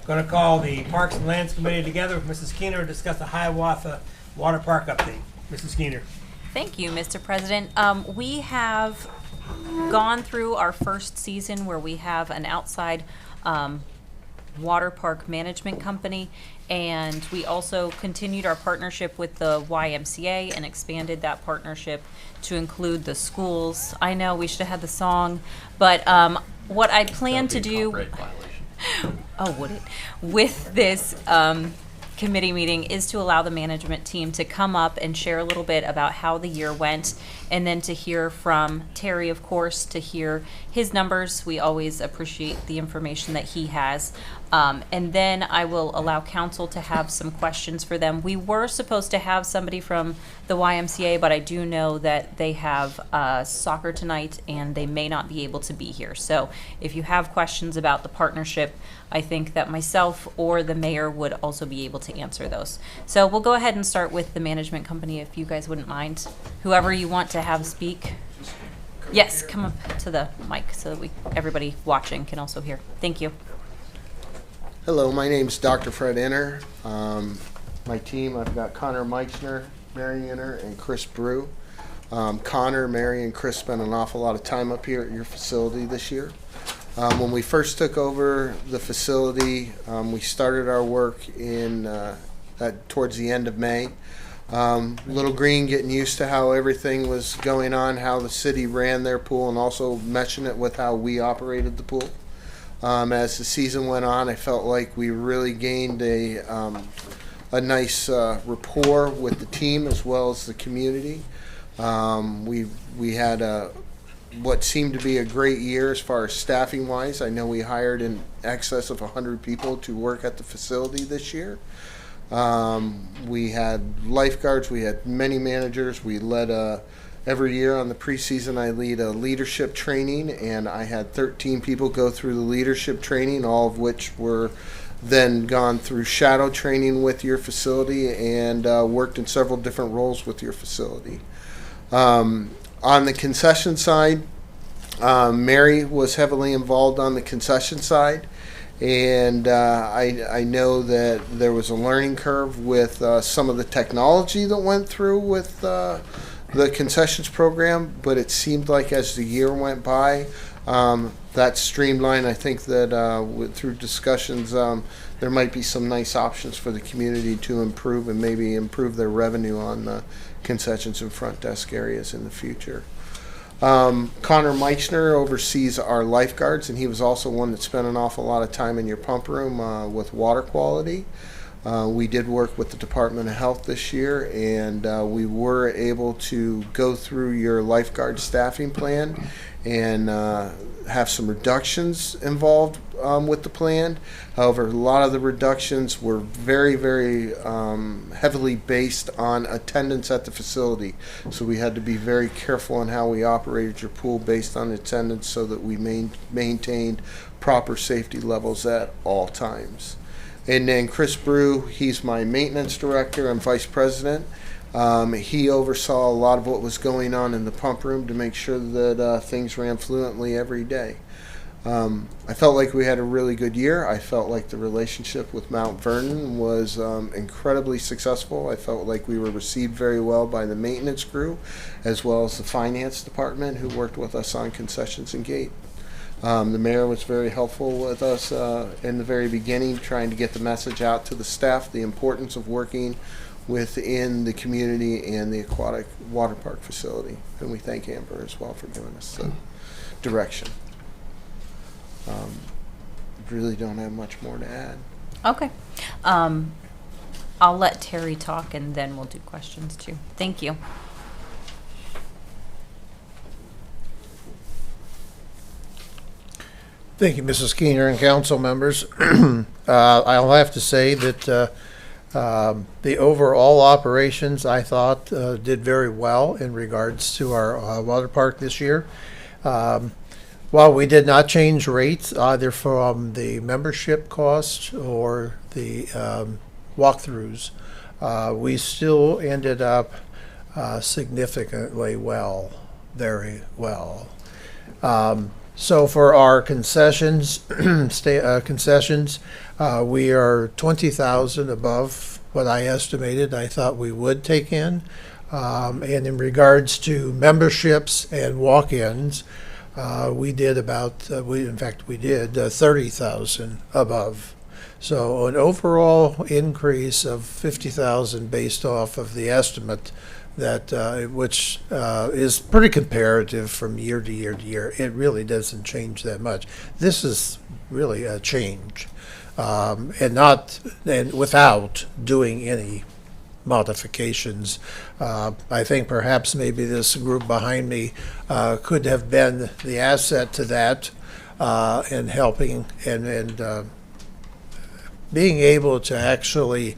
Going to call the Parks and Lands Committee together with Mrs. Keener to discuss the Hiawatha Water Park update. Mrs. Keener. Thank you, Mr. President. We have gone through our first season where we have an outside water park management company, and we also continued our partnership with the YMCA and expanded that partnership to include the schools. I know we should have had the song, but what I plan to do, oh, would it, with this committee meeting is to allow the management team to come up and share a little bit about how the year went, and then to hear from Terry, of course, to hear his numbers. We always appreciate the information that he has. And then I will allow council to have some questions for them. We were supposed to have somebody from the YMCA, but I do know that they have soccer tonight and they may not be able to be here. So if you have questions about the partnership, I think that myself or the mayor would also be able to answer those. So we'll go ahead and start with the management company, if you guys wouldn't mind. Whoever you want to have speak. Yes, come up to the mic so that everybody watching can also hear. Thank you. Hello, my name is Dr. Fred Inner. My team, I've got Connor Meichner, Mary Inner, and Chris Brew. Connor, Mary, and Chris spent an awful lot of time up here at your facility this year. When we first took over the facility, we started our work towards the end of May. Little Green getting used to how everything was going on, how the city ran their pool, and also meshing it with how we operated the pool. As the season went on, I felt like we really gained a nice rapport with the team as well as the community. We had what seemed to be a great year as far as staffing wise. I know we hired in excess of 100 people to work at the facility this year. We had lifeguards, we had many managers. We led every year on the preseason, I lead a leadership training, and I had 13 people go through the leadership training, all of which were then gone through shadow training with your facility and worked in several different roles with your facility. On the concession side, Mary was heavily involved on the concession side, and I know that there was a learning curve with some of the technology that went through with the concessions program, but it seemed like as the year went by, that streamlined. I think that through discussions, there might be some nice options for the community to improve and maybe improve their revenue on the concessions and front desk areas in the future. Connor Meichner oversees our lifeguards, and he was also one that spent an awful lot of time in your pump room with water quality. We did work with the Department of Health this year, and we were able to go through your lifeguard staffing plan and have some reductions involved with the plan. However, a lot of the reductions were very, very heavily based on attendance at the facility. So we had to be very careful in how we operated your pool based on attendance so that we maintained proper safety levels at all times. And then Chris Brew, he's my maintenance director and vice president. He oversaw a lot of what was going on in the pump room to make sure that things ran fluently every day. I felt like we had a really good year. I felt like the relationship with Mount Vernon was incredibly successful. I felt like we were received very well by the maintenance crew as well as the finance department who worked with us on concessions and gate. The mayor was very helpful with us in the very beginning, trying to get the message out to the staff, the importance of working within the community and the aquatic water park facility. And we thank Amber as well for giving us the direction. Really don't have much more to add. Okay. I'll let Terry talk and then we'll do questions too. Thank you. Thank you, Mrs. Keener and council members. I'll have to say that the overall operations, I thought, did very well in regards to our water park this year. While we did not change rates either from the membership cost or the walkthroughs, we still ended up significantly well, very well. So for our concessions, we are 20,000 above what I estimated I thought we would take in. And in regards to memberships and walk-ins, we did we did 30,000 above. So an overall increase of 50,000 based off of the estimate that which is pretty comparative from year to year to year. It really doesn't change that much. This is really a change, and without doing any modifications. I think perhaps maybe this group behind me could have been the asset to that in helping and being able to actually,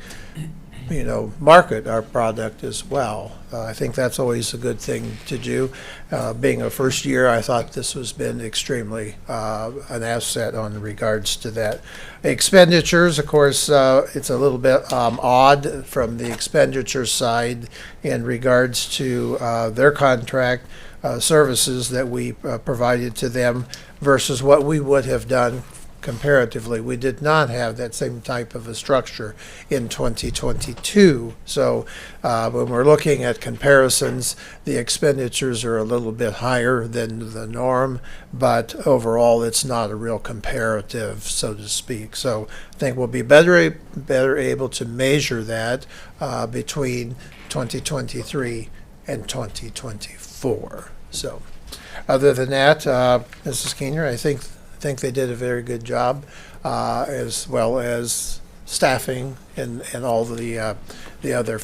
market our product as well. I think that's always a good thing to do. Being a first year, I thought this has been extremely an asset on regards to that. Expenditures, of course, it's a little bit odd from the expenditure side in regards to their contract services that we provided to them versus what we would have done comparatively. We did not have that same type of a structure in 2022. So when we're looking at comparisons, the expenditures are a little bit higher than the norm, but overall it's not a real comparative, so to speak. So I think we'll be better able to measure that between 2023 and 2024. So other than that, Mrs. Keener, I think they did a very good job, as well as staffing and all the other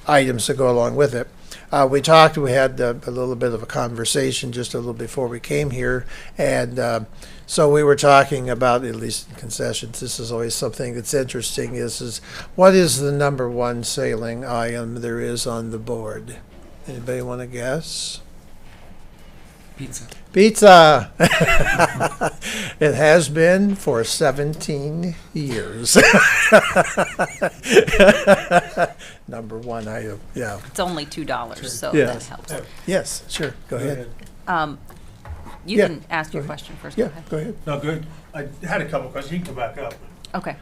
items that go along with it. We had a little bit of a conversation just a little before we came here, and so we were talking about, at least in concessions, this is always something that's interesting, is what is the number one selling item there is on the board? Anybody want to guess? Pizza. It has been for 17 years. Number one item, yeah. It's only $2, so Yeah. that helps. Yes, sure, go ahead. You Yeah, can ask your go ahead. question first. Yeah, Go ahead. go ahead. No, good. I had a couple questions. You can come back up. Okay.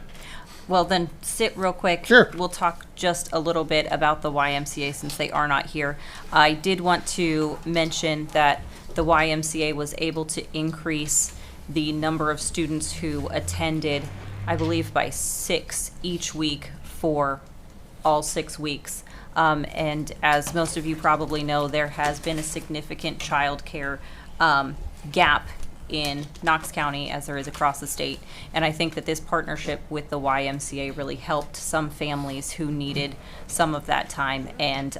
Well, then sit real quick. Sure. We'll talk just a little bit about the YMCA since they are not here. I did want to mention that the YMCA was able to increase the number of students who attended, I believe, by 6 each week for all 6 weeks. And as most of you probably know, there has been a significant childcare gap in Knox County as there is across the state. And I think that this partnership with the YMCA really helped some families who needed some of that time. And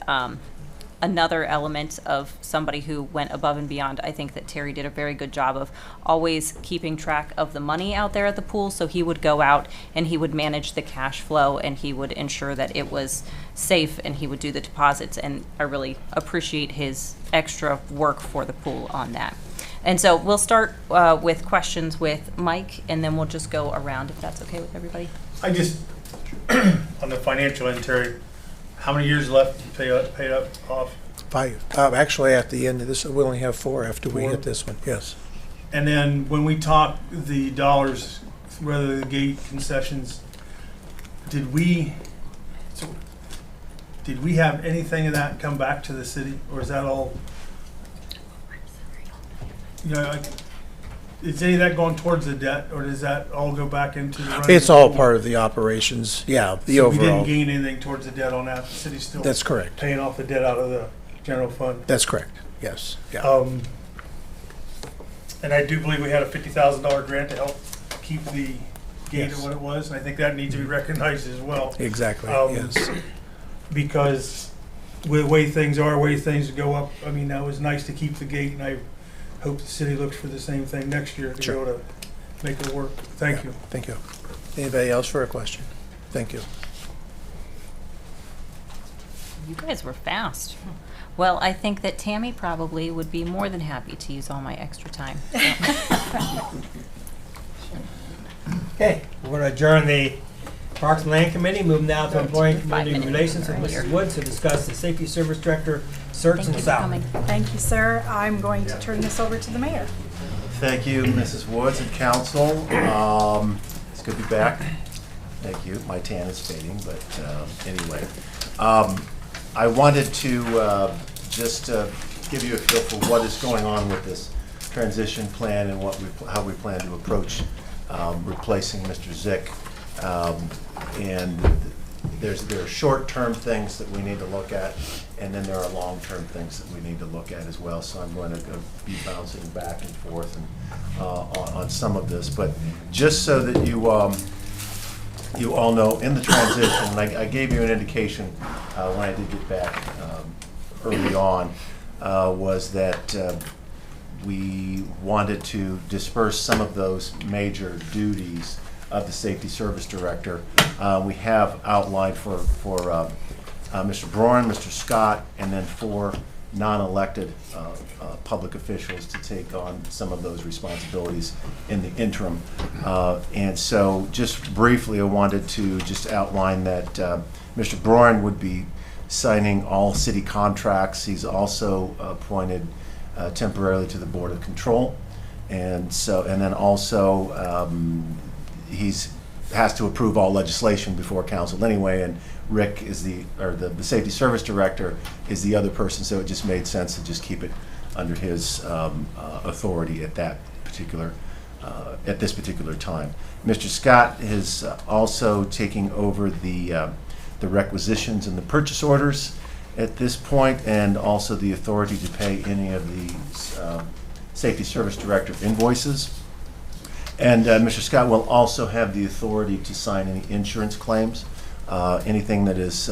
another element of somebody who went above and beyond, I think that Terry did a very good job of always keeping track of the money out there at the pool. So he would go out and he would manage the cash flow and he would ensure that it was safe and he would do the deposits. And I really appreciate his extra work for the pool on that. And so we'll start with questions with Mike, and then we'll just go around if that's okay with everybody. I just, on the financial end, Terry, how many years left to pay up off? 5. Actually, at the end of this, we only have 4 after we 4? hit this one, yes. And then when we talk the dollars, whether the gate concessions, did we have anything of that come back to the city, or is that all? Is any of that going towards the debt, or does that all go back into the running? It's all part of the operations, yeah, the So we overall. didn't gain anything towards the debt on that. The city's still That's correct. paying off the debt out of the general fund. That's correct, yes, yeah. And I do believe we had a $50,000 grant to help keep the gate at what it was, and I think that needs to be recognized as well. Exactly, um, yes. Because with the way things are, way things go up, I mean, that was nice to keep the gate, and I hope the city looks for the same thing next year to Sure. be able to make it work. Thank you. Thank you. Anybody else for a question? Thank you. You guys were fast. Well, I think that Tammy probably would be more than happy to use all my extra time. Okay, we're going to adjourn the Parks and Land Committee, move now to Employee and 5 Community minutes Relations with right here. Mrs. Woods to discuss the Safety Service Director search Thank and you for salary. coming. Thank you, sir. I'm going to turn this over to the mayor. Thank you, Mrs. Woods and council. It's good to be back. Thank you. My tan is fading, but anyway. I wanted to just give you a feel for what is going on with this transition plan and how we plan to approach replacing Mr. Zick. And there are short-term things that we need to look at, and then there are long-term things that we need to look at as well. So I'm going to be bouncing back and forth and, on some of this. But just so that you all know, in the transition, and I gave you an indication when I did get back early on, was that we wanted to disperse some of those major duties of the Safety Service Director. We have outlined for Mr. Braun, Mr. Scott, and then 4 non-elected public officials to take on some of those responsibilities in the interim. And so just briefly, I wanted to just outline that Mr. Braun would be signing all city contracts. He's also appointed temporarily to the Board of Control. And then also has to approve all legislation before council anyway, and Rick is the Safety Service Director is the other person, so it just made sense to just keep it under his authority at this particular time. Mr. Scott is also taking over the requisitions and the purchase orders at this point, and also the authority to pay any of the Safety Service Director invoices. And Mr. Scott will also have the authority to sign any insurance claims, anything that is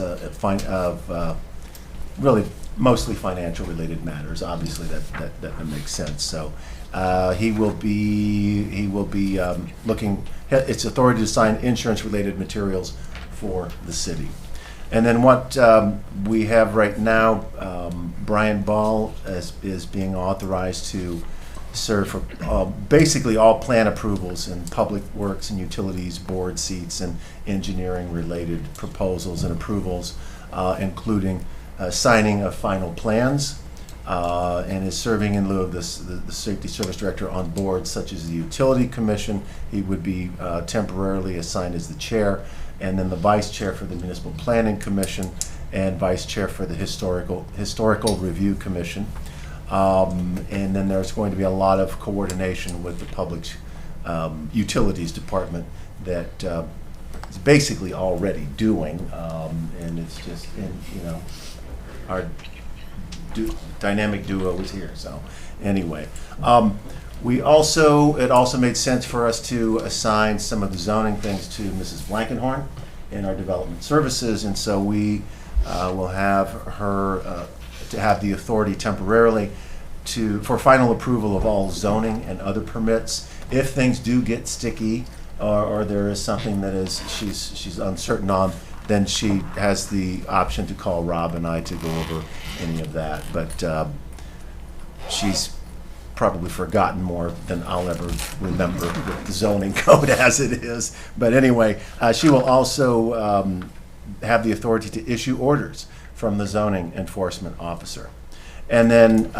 really mostly financial related matters. Obviously, that makes sense. So he will be looking at its authority to sign insurance related materials for the city. And then what we have right now, Brian Ball is being authorized to serve for basically all plan approvals in public works and utilities board seats and engineering related proposals and approvals, including signing of final plans, and is serving in lieu of the Safety Service Director on boards such as the Utility Commission. He would be temporarily assigned as the chair, and then the vice chair for the Municipal Planning Commission and vice chair for the Historical Review Commission. And then there's going to be a lot of coordination with the Public Utilities Department that is basically already doing, and it's just, our dynamic duo is here. So anyway, it also made sense for us to assign some of the zoning things to Mrs. Blankenhorn in our development services, and so we will have her to have the authority temporarily for final approval of all zoning and other permits. If things do get sticky, or there is something that she's uncertain on, then she has the option to call Rob and I to go over any of that. But she's probably forgotten more than I'll ever remember with the zoning code as it is. But anyway, she will also have the authority to issue orders from the zoning enforcement officer. And then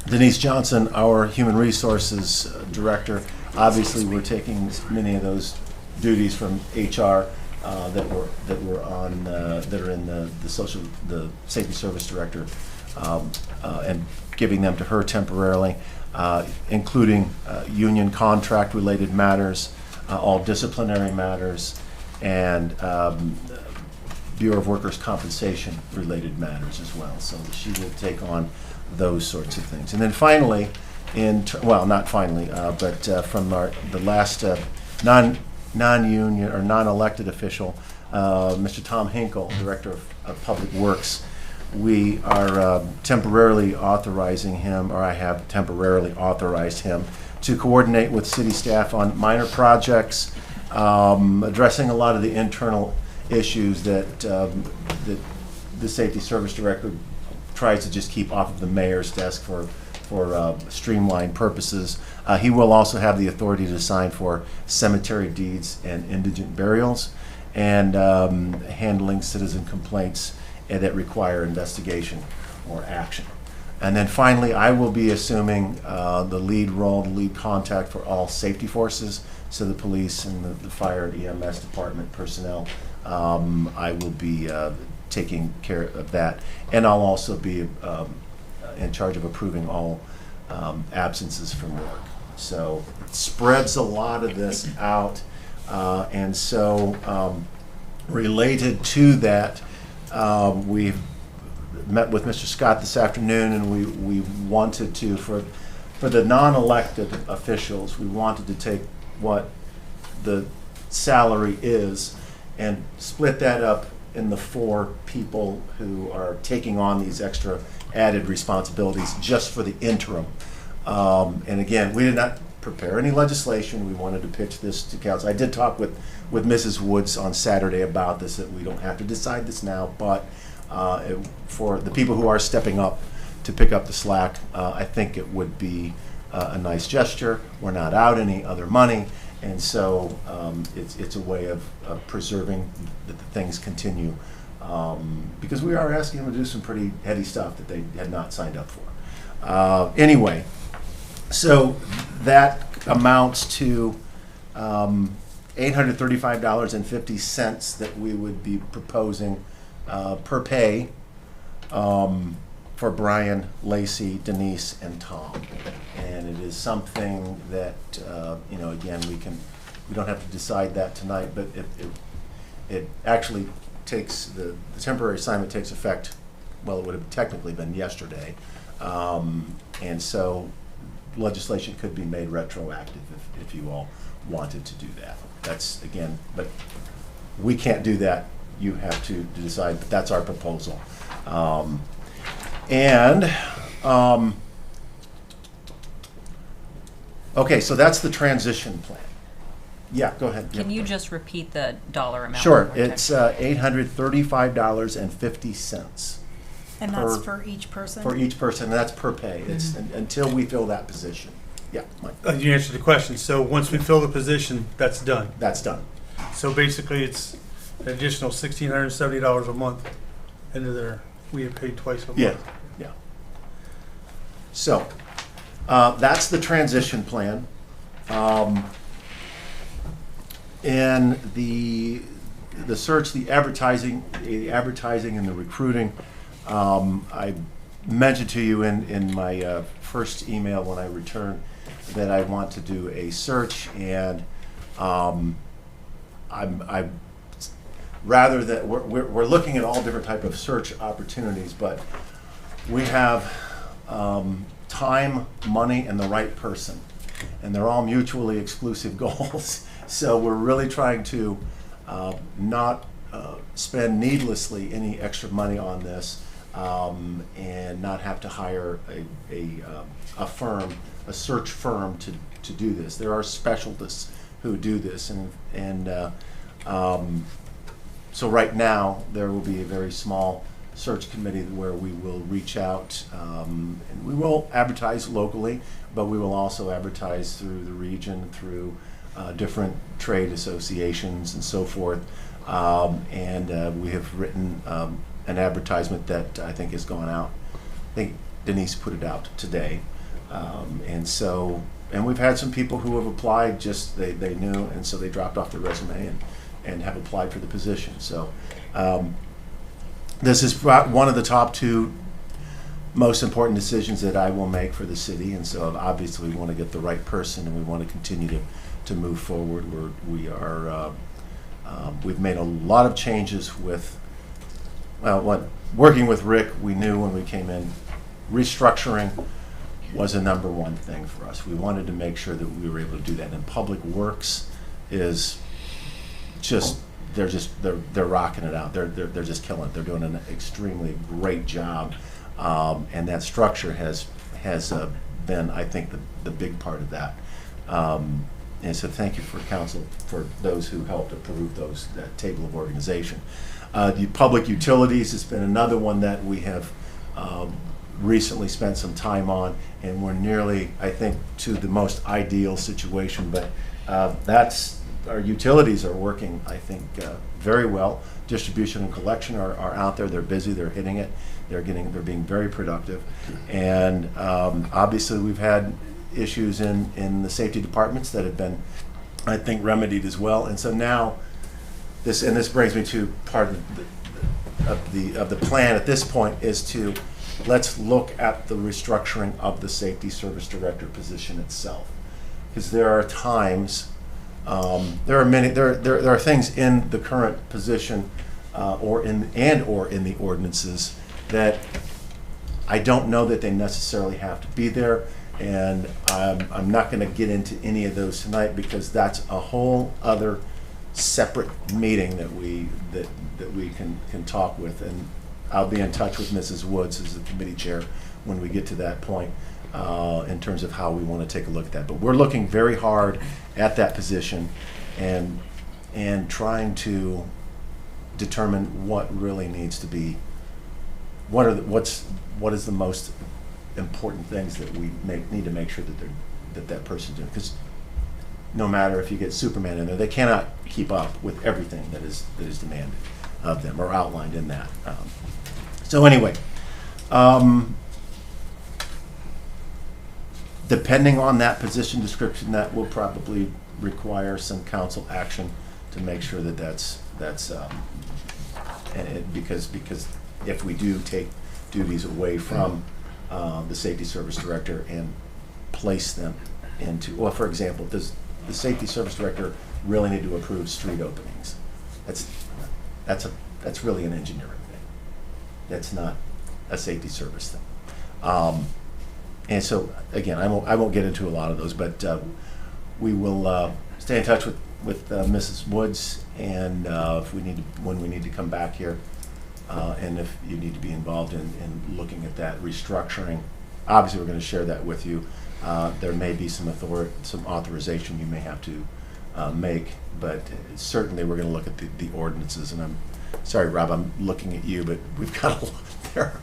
Denise Johnson, our human resources director, obviously we're taking many of those duties from HR that are in the safety service director, and giving them to her temporarily, including union contract related matters, all disciplinary matters, and Bureau of Workers' Compensation related matters as well. So she will take on those sorts of things. And then finally, not finally, but from the last non-union or non-elected official, Mr. Tom Hinkle, Director of Public Works, we are temporarily authorizing him, or I have temporarily authorized him, to coordinate with city staff on minor projects, addressing a lot of the internal issues that the Safety Service Director tries to just keep off of the mayor's desk for streamlined purposes. He will also have the authority to sign for cemetery deeds and indigent burials, and handling citizen complaints that require investigation or action. And then finally, I will be assuming the lead role, the lead contact for all safety forces, so the police and the fire and EMS department personnel. I will be taking care of that, and I'll also be in charge of approving all absences from work. So it spreads a lot of this out, and so related to that, we've met with Mr. Scott this afternoon, and we wanted to, for the non-elected officials, we wanted to take what the salary is and split that up in the 4 people who are taking on these extra added responsibilities just for the interim. And again, we did not prepare any legislation. We wanted to pitch this to council. I did talk with Mrs. Woods on Saturday about this, that we don't have to decide this now, but for the people who are stepping up to pick up the slack, I think it would be a nice gesture. We're not out any other money, and so it's a way of preserving that the things continue, because we are asking them to do some pretty heady stuff that they had not signed up for. Anyway, so that amounts to $835.50 that we would be proposing per pay for Brian, Lacey, Denise, and Tom. And it is something that, again, we don't have to decide that tonight, but it actually takes, the temporary assignment takes effect, well, it would have technically been yesterday. And so legislation could be made retroactive if you all wanted to do that. That's, again, but we can't do that. You have to decide, but that's our proposal. Okay, so that's the transition plan. Yeah, go ahead. Can you just repeat the dollar amount? Sure, one more time? it's $835.50 And that's per- for each person? for each person, and that's per pay. It's until we fill that position. Yeah, Mike, You answered the question. So once we fill the position, that's done. that's done. So basically, it's an additional $1,670 a month into there. We get paid twice a month. Yeah, yeah. So, that's the transition plan. And the search, the advertising and the recruiting, I mentioned to you in my first email when I returned that I want to do a search, and I'm rather that we're looking at all different type of search opportunities, but we have time, money, and the right person, and they're all mutually exclusive goals. So we're really trying to not spend needlessly any extra money on this, and not have to hire a firm, a search firm to do this. There are specialists who do this, and so right now there will be a very small search committee where we will reach out, and we will advertise locally, but we will also advertise through the region, through different trade associations and so forth. And we have written an advertisement that I think has gone out. I think Denise put it out today. And we've had some people who have applied, just they knew, and so they dropped off their resume and have applied for the position. So this is one of the top 2 most important decisions that I will make for the city, and so obviously we want to get the right person, and we want to continue to move forward. We've made a lot of changes with, working with Rick. We knew when we came in, restructuring was a number 1 thing for us. We wanted to make sure that we were able to do that. And Public Works is they're rocking it out. They're just killing it. They're doing an extremely great job, and that structure has been, I think, the big part of that. And so thank you for council, for those who helped approve that table of organization. The public utilities has been another one that we have recently spent some time on, and we're nearly, I think, to the most ideal situation. But our utilities are working, I think, very well. Distribution and collection are out there. They're busy. They're hitting it. They're being very productive. And obviously, we've had issues in the safety departments that have been, I think, remedied as well. And so now, this brings me to part of the plan at this point is to let's look at the restructuring of the safety service director position itself, because there are times, there are things in the current position or in the ordinances that I don't know that they necessarily have to be there, and I'm not going to get into any of those tonight because that's a whole other separate meeting that we can talk with, and I'll be in touch with Mrs. Woods as the committee chair when we get to that point in terms of how we want to take a look at that. But we're looking very hard at that position and trying to determine what really needs to be, what is the most important things that we need to make sure that person's doing, because no matter if you get Superman in there, they cannot keep up with everything that is demanded of them or outlined in that. So anyway, depending on that position description, that will probably require some council action to make sure that that's because if we do take duties away from the safety service director and place them into, well, for example, does the safety service director really need to approve street openings? That's really an engineering thing. That's not a safety service thing. And so again, I won't get into a lot of those, but we will stay in touch with Mrs. Woods, and when we need to come back here, and if you need to be involved in looking at that restructuring, obviously we're going to share that with you. There may be some authorization you may have to make, but certainly we're going to look at the ordinances. And I'm sorry, Rob, I'm looking at you, but we've got a lot there.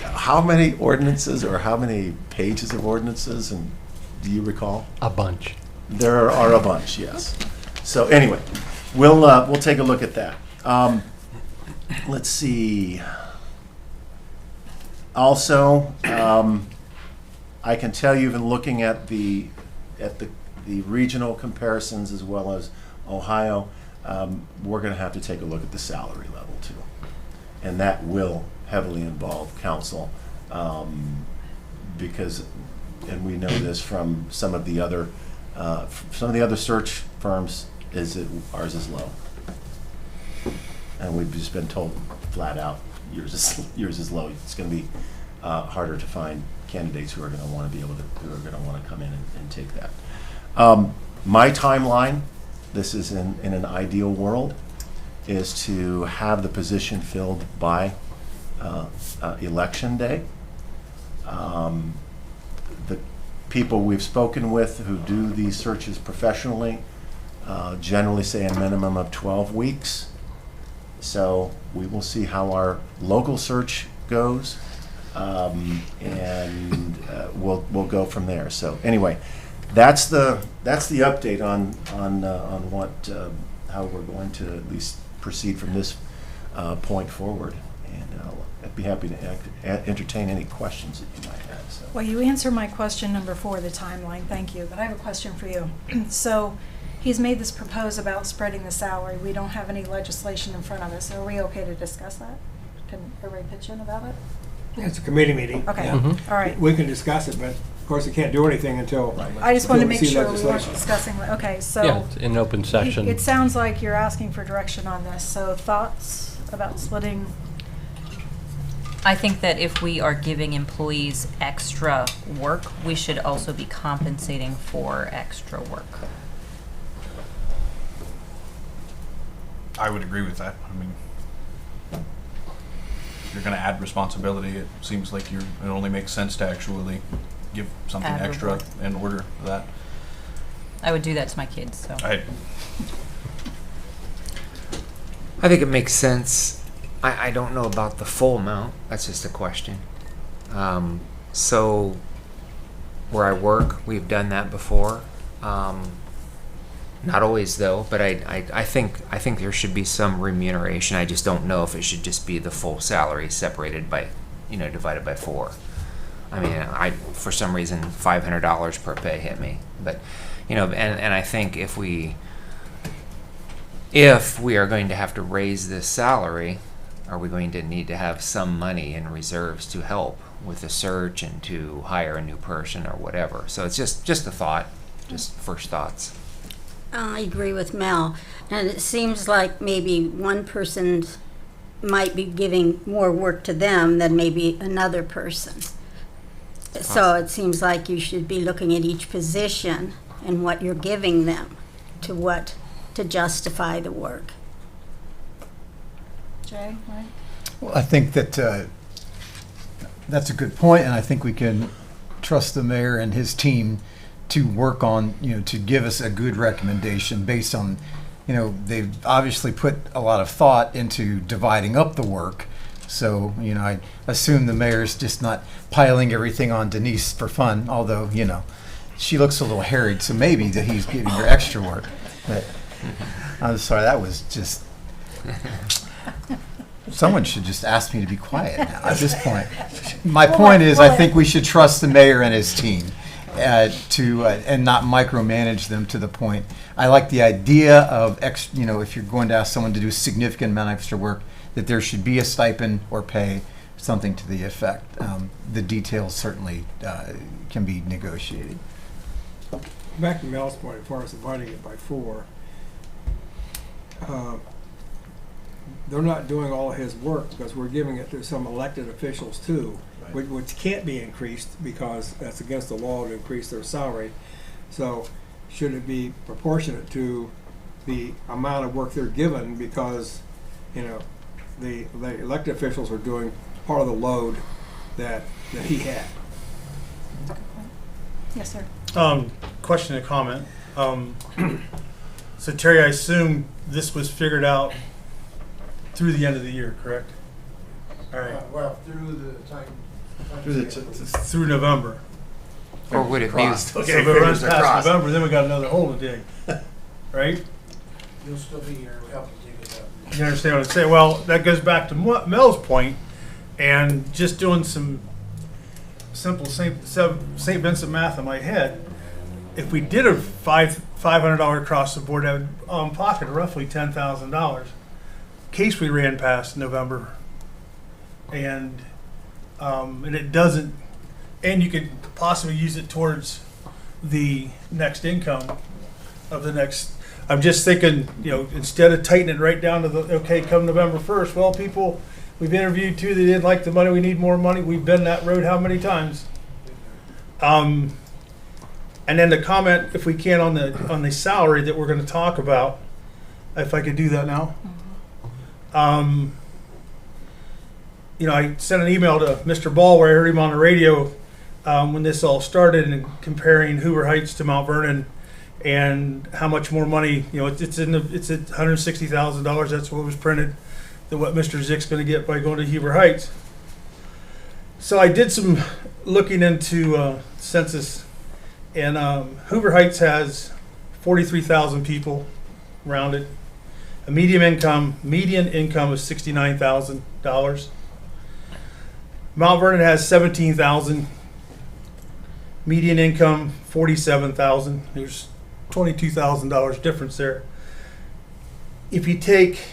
How many ordinances or how many pages of ordinances, and do you recall? A bunch. There are a bunch, yes. So anyway, we'll take a look at that. Let's see. Also, I can tell you, even looking at the regional comparisons as well as Ohio, we're going to have to take a look at the salary level too, and that will heavily involve council because, and we know this from some of the other search firms, is that ours is low, and we've just been told flat out yours is low. It's going to be harder to find candidates who are going to want to come in and take that. My timeline, this is in an ideal world, is to have the position filled by election day. The people we've spoken with who do these searches professionally generally say a minimum of 12 weeks. So we will see how our local search goes, and we'll go from there. So anyway, that's the update on what how we're going to at least proceed from this point forward. And I'd be happy to entertain any questions that you might have. So. Well, you answered my question number 4, the timeline. Thank you. But I have a question for you. So he's made this proposal about spreading the salary. We don't have any legislation in front of us. Are we okay to discuss that? Can everybody pitch in about it? It's a committee meeting. Okay. Yeah. All right. We can discuss it, but of course we can't do anything until. I just wanted to until make see sure we weren't legislation. discussing. Okay, so Yeah, it's in open session. it sounds like you're asking for direction on this. So thoughts about splitting? I think that if we are giving employees extra work, we should also be compensating for extra work. I would agree with that. I mean, if you're going to add responsibility, it seems like it only makes sense to actually give something Add extra reward. in order for that. I would do that to my kids, so. I I think it makes sense. I don't know about the full amount. That's just a question. So where I work, we've done that before. Not always though, but I think there should be some remuneration. I just don't know if it should just be the full salary separated by, divided by 4. I mean, for some reason $500 per pay hit me, but and I think if we are going to have to raise this salary, are we going to need to have some money in reserves to help with the search and to hire a new person or whatever? So it's just a thought, just first thoughts. I agree with Mel, and it seems like maybe one person might be giving more work to them than maybe another person. So it seems like you should be looking at each position and what you're giving them to justify the work. Jay, right? Well, I think that that's a good point, and I think we can trust the mayor and his team to work on, to give us a good recommendation based on, they've obviously put a lot of thought into dividing up the work. So, I assume the mayor's just not piling everything on Denise for fun, although, she looks a little harried, so maybe that he's giving her extra work. But I'm sorry, that was just... Someone should just ask me to be quiet now at this point. My point is, I think we should trust the mayor and his team and not micromanage them to the point. I like the idea of, if you're going to ask someone to do a significant amount of extra work, that there should be a stipend or pay, something to the effect. The details certainly can be negotiated. Back to Mel's point, as far as dividing it by 4, they're not doing all of his work because we're giving it to some elected officials too, which can't be increased because that's against the law to increase their salary. So should it be proportionate to the amount of work they're given, because the elected officials are doing part of the load that he had. Yes, sir. Question and comment. So Terry, I assume this was figured out through the end of the year, correct? All right. Well, through the time. Through November. Or would it be? Okay, so if it runs past November, then we got another hole to dig, right? You'll still be here, we'll help you dig it up. You understand what I'm saying? Well, that goes back to Mel's point, and just doing some simple St. Vincent math in my head. If we did a $500 across the board, that would pocket roughly $10,000. In case we ran past November, and it doesn't, and you could possibly use it towards the next income of the next. I'm just thinking, instead of tightening it right down to come November 1st, well, people we've interviewed too, they didn't like the money, we need more money. We've been that road how many times? And then the comment, if we can, on the salary that we're going to talk about, if I could do that now. I sent an email to Mr. Ball where I heard him on the radio when this all started, and comparing Hoover Heights to Mount Vernon and how much more money, it's at $160,000. That's what was printed, than what Mr. Zick's going to get by going to Hoover Heights. So I did some looking into census, and Hoover Heights has 43,000 people, rounded. A median income of $69,000. Mount Vernon has 17,000. Median income 47,000. There's $22,000 difference there. If you take,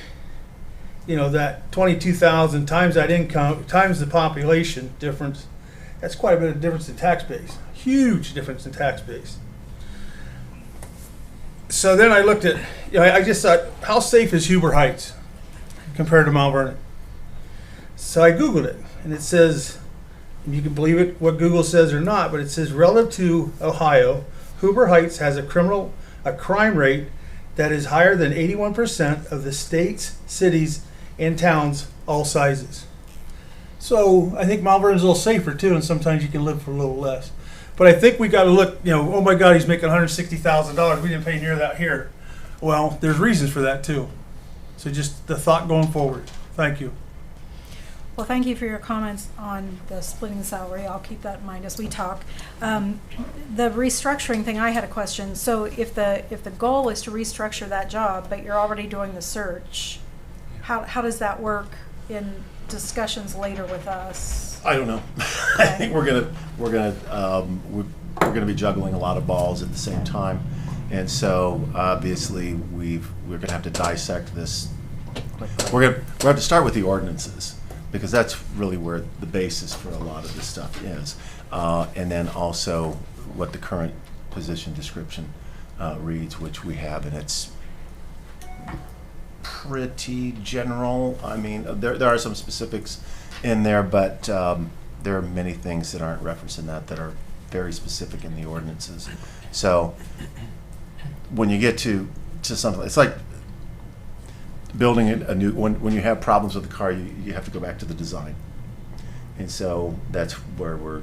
that 22,000 times that income times the population difference, that's quite a bit of difference in tax base. Huge difference in tax base. So then I looked at, I just thought, how safe is Hoover Heights compared to Mount Vernon? So I Googled it, and it says, and you can believe it, what Google says or not, but it says relative to Ohio, Hoover Heights has a crime rate that is higher than 81% of the states, cities, and towns, all sizes. So I think Mount Vernon's a little safer too, and sometimes you can live for a little less. But I think we got to look, oh my God, he's making $160,000. We didn't pay near that here. Well, there's reasons for that too. So just the thought going forward. Thank you. Well, thank you for your comments on the splitting the salary. I'll keep that in mind as we talk. The restructuring thing, I had a question. So if the goal is to restructure that job, but you're already doing the search, how does that work in discussions later with us? I don't know. I think we're gonna be juggling a lot of balls at the same time, and so obviously we're gonna have to dissect this. We're gonna have to start with the ordinances, because that's really where the basis for a lot of this stuff is, and then also what the current position description reads, which we have, and it's pretty general. I mean, there are some specifics in there, but there are many things that aren't referenced in that are very specific in the ordinances. So when you get to something, it's like building a new, when you have problems with the car, you have to go back to the design. And so that's where we're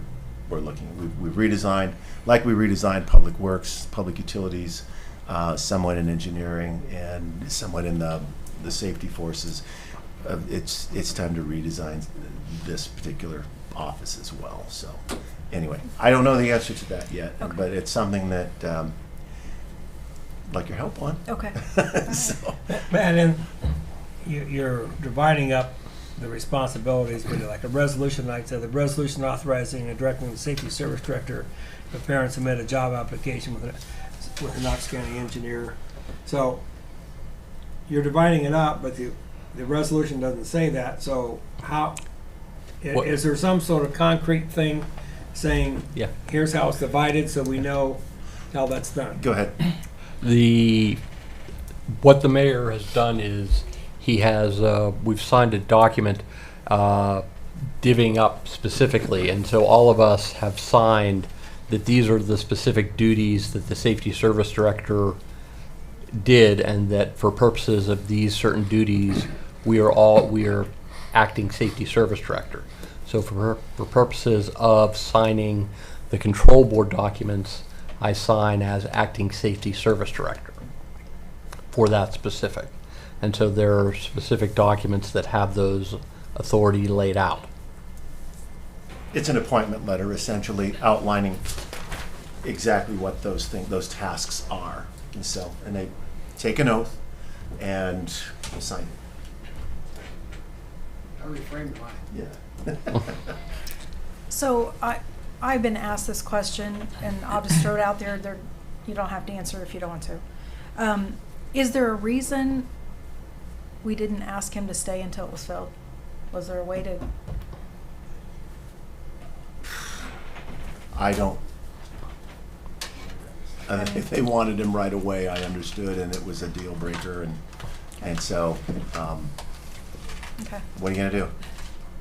looking. We've redesigned, like we redesigned public works, public utilities, somewhat in engineering, and somewhat in the safety forces. It's time to redesign this particular office as well. So anyway, I don't know the answer to that yet, Okay. but it's something that like your help on. Okay. So, And then you're dividing up the responsibilities with like a resolution, like the resolution authorizing and directing the safety service director to prepare and submit a job application with a Knox County engineer. So you're dividing it up, but the resolution doesn't say that. So how is there some sort of concrete thing saying, Yeah. here's how it's divided, so we know how that's done? go ahead. What the mayor has done is he has, we've signed a document divvying up specifically, and so all of us have signed that these are the specific duties that the safety service director did, and that for purposes of these certain duties, we are acting safety service director. So for purposes of signing the control board documents, I sign as acting safety service director for that specific. And so there are specific documents that have those authority laid out. It's an appointment letter essentially outlining exactly what those tasks are. And so, and they take an oath and sign it. I reframed mine. Yeah. So I've been asked this question, and I'll just throw it out there. You don't have to answer if you don't want to. Is there a reason we didn't ask him to stay until it was filled? Was there a way to? I don't. If they wanted him right away, I understood, and it was a deal breaker, and so, Okay. what are you gonna do?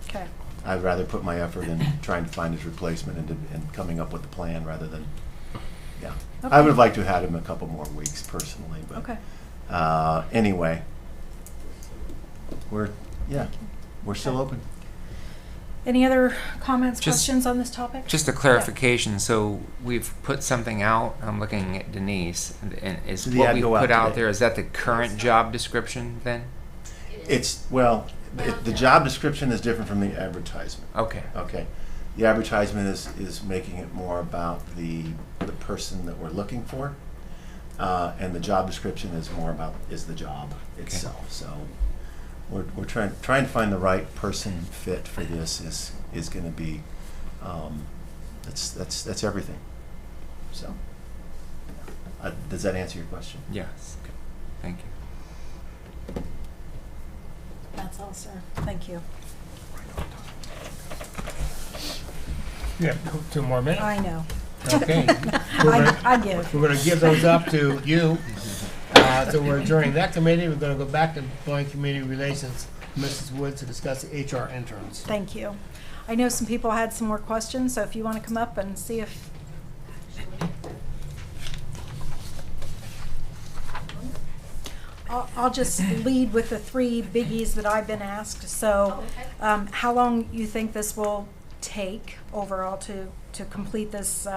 Okay. I'd rather put my effort in trying to find his replacement and coming up with a plan rather than, yeah. Okay. I would have liked to have had him a couple more weeks personally, but. Okay. Anyway, we're still open. Any other comments, Just- questions on this topic? Just a clarification, so we've put something out, I'm looking at Denise, and is Did the what ad we go out put out today? there, is that the current job description then? It's, well, the job description is different from the advertisement. Okay. Okay. The advertisement is making it more about the person that we're looking for. And the job description is more about the job itself. So we're trying to find the right person fit for this is going to be that's everything. So does that answer your question? Yes. Okay. Thank you. That's all, sir. Thank you. Yeah, 2 more minutes. I know. Okay. I give. We're going to give those up to you. So we're adjourning that committee. We're going to go back to employee community relations, Mrs. Wood, to discuss the HR interns. Thank you. I know some people had some more questions, so if you want to come up and see if. I'll just lead with the 3 biggies that I've been asked. So, how long you think this will take overall to complete this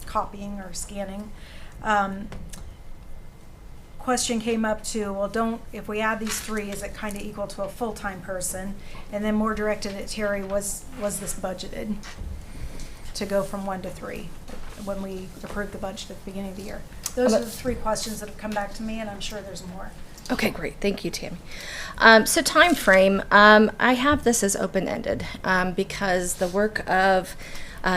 copying or scanning? question came up to, well, if we add these 3, is it kind of equal to a full-time person? And then more directed at Terry, was this budgeted to go from 1 to 3 when we approved the budget at the beginning of the year? Those are the 3 questions that have come back to me, and I'm sure there's more. Okay, great. Thank you, Tammy. So time frame, I have this as open-ended because the work of